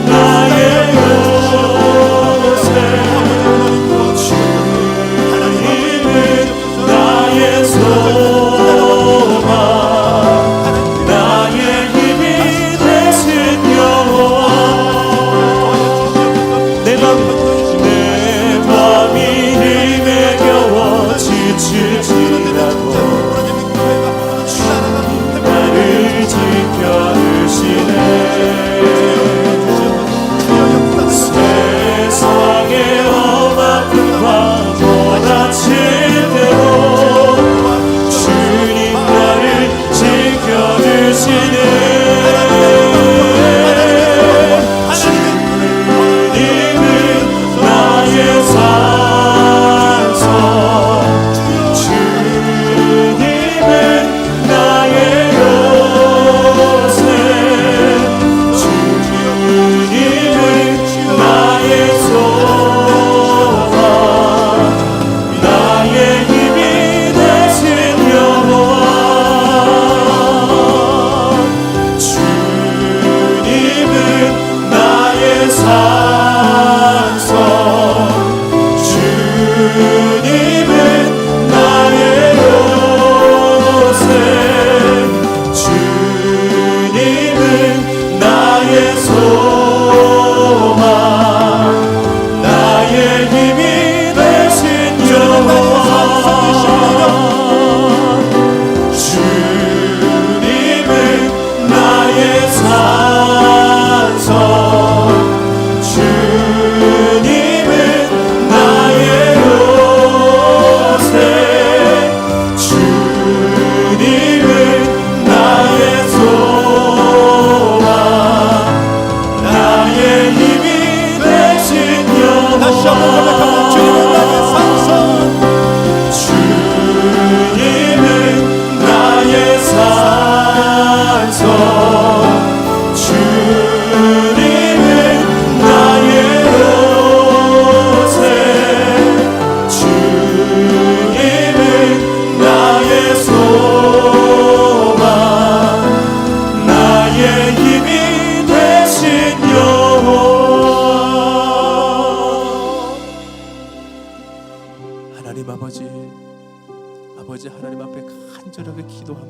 S3: 나의 요새 주님은 나의 소망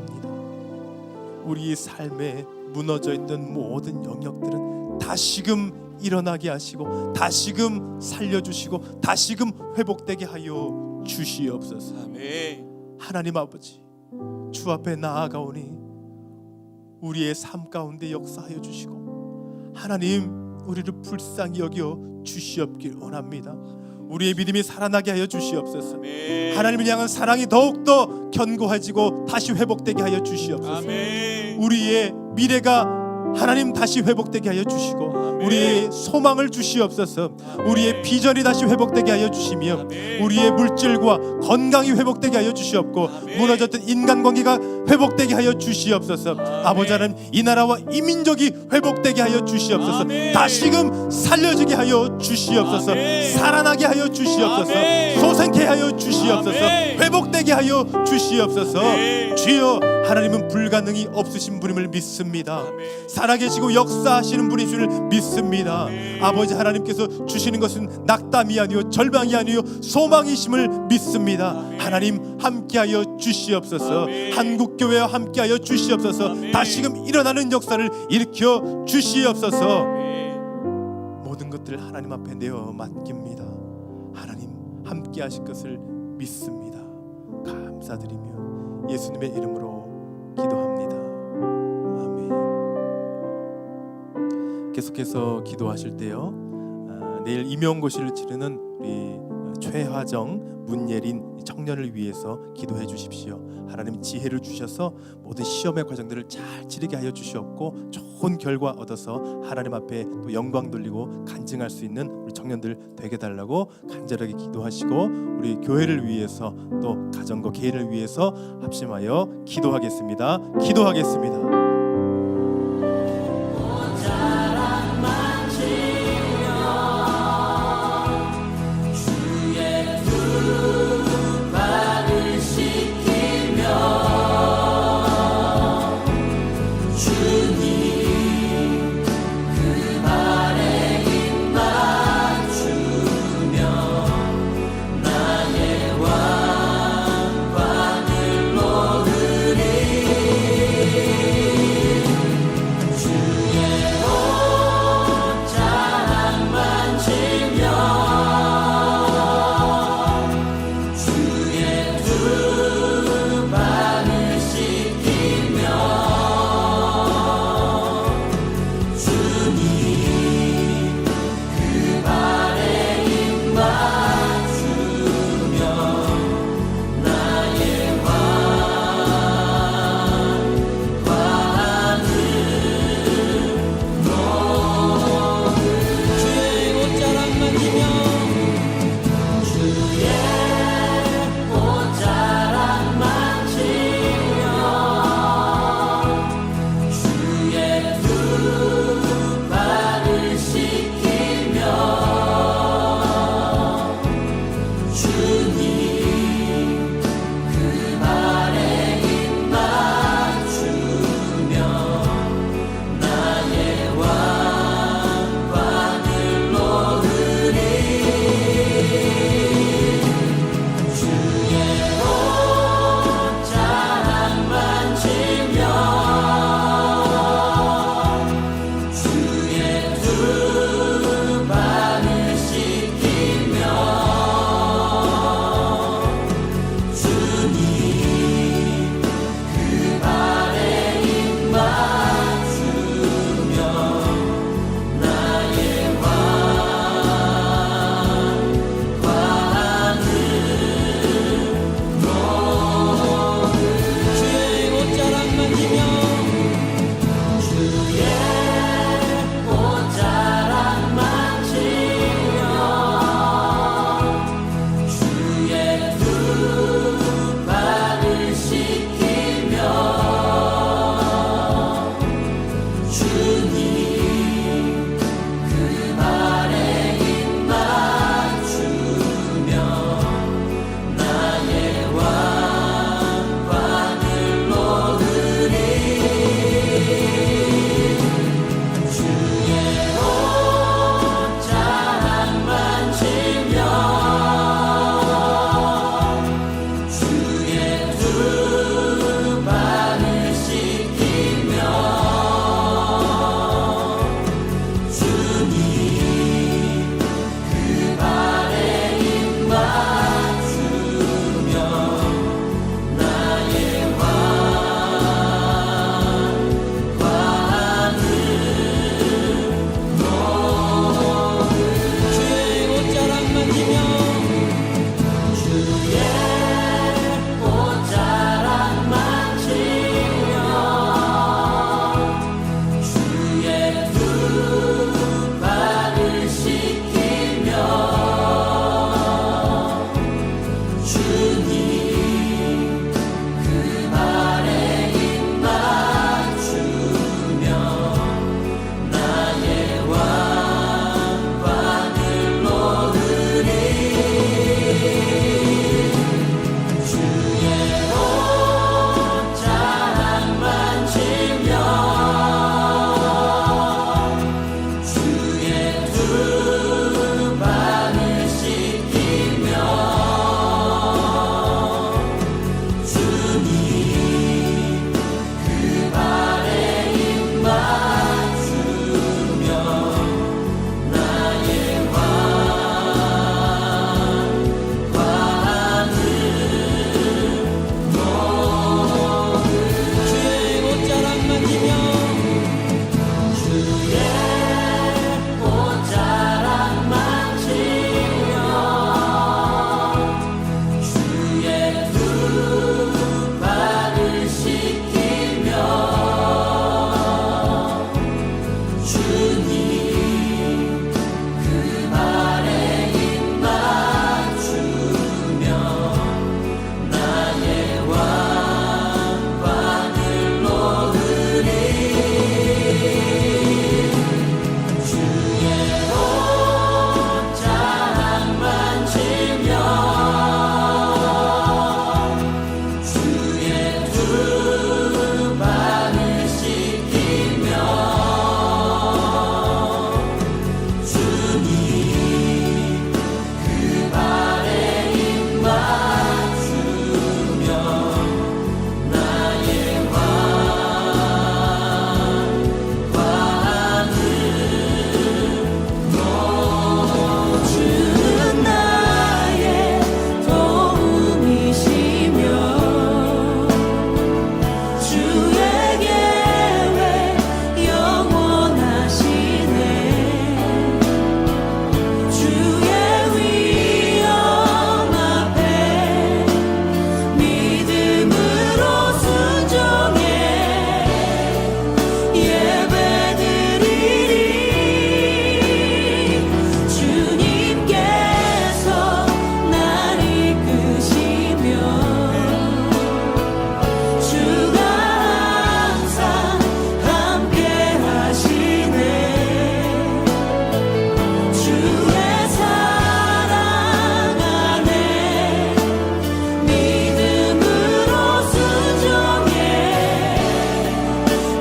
S5: 기도합니다. 우리의 삶에 무너져 있던 모든 영역들은 다시금 일어나게 하시고 다시금 살려주시고 다시금 회복되게 하여 주시옵소서.
S4: 아멘.
S5: 하나님 아버지, 주 앞에 나아가오니 우리의 삶 가운데 역사하여 주시고 하나님 우리를 불쌍히 여겨 주시옵길 원합니다. 우리의 믿음이 살아나게 하여 주시옵소서.
S4: 아멘.
S5: 하나님을 향한 사랑이 더욱더 견고해지고 다시 회복되게 하여 주시옵소서.
S4: 아멘.
S5: 우리의 미래가 하나님 다시 회복되게 하여 주시고
S4: 아멘.
S5: 우리의 소망을 주시옵소서. 우리의 비전이 다시 회복되게 하여 주시며
S4: 아멘.
S5: 우리의 물질과 건강이 회복되게 하여 주시옵고
S4: 아멘.
S5: 무너졌던 인간관계가 회복되게 하여 주시옵소서. 아버지 하나님, 이 나라와 이 민족이 회복되게 하여 주시옵소서.
S4: 아멘.
S5: 다시금 살려지게 하여 주시옵소서.
S4: 아멘.
S5: 살아나게 하여 주시옵소서.
S4: 아멘.
S5: 소생케 하여 주시옵소서.
S4: 아멘.
S5: 회복되게 하여 주시옵소서.
S4: 아멘.
S5: 주여, 하나님은 불가능이 없으신 분임을 믿습니다.
S4: 아멘.
S5: 살아계시고 역사하시는 분인 줄 믿습니다.
S4: 아멘.
S5: 아버지 하나님께서 주시는 것은 낙담이 아니요 절망이 아니요 소망이심을 믿습니다.
S4: 아멘.
S5: 하나님 함께하여 주시옵소서.
S4: 아멘.
S5: 한국교회와 함께하여 주시옵소서.
S4: 아멘.
S5: 다시금 일어나는 역사를 일으켜 주시옵소서.
S4: 아멘.
S5: 모든 것들을 하나님 앞에 내어 맡깁니다. 하나님 함께하실 것을 믿습니다. 감사드리며 예수님의 이름으로 기도합니다. 아멘. 계속해서 기도하실 때요, 내일 임용고시를 치르는 우리 최화정, 문예린 청년을 위해서 기도해 주십시오. 하나님 지혜를 주셔서 모든 시험의 과정들을 잘 치르게 하여 주시옵고 좋은 결과 얻어서 하나님 앞에 또 영광 돌리고 간증할 수 있는 우리 청년들 되게 달라고 간절하게 기도하시고 우리 교회를 위해서 또 가정과 개인을 위해서 합심하여 기도하겠습니다. 기도하겠습니다.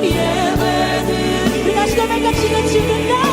S6: 예배드리 그가 시대만 같이 지는 날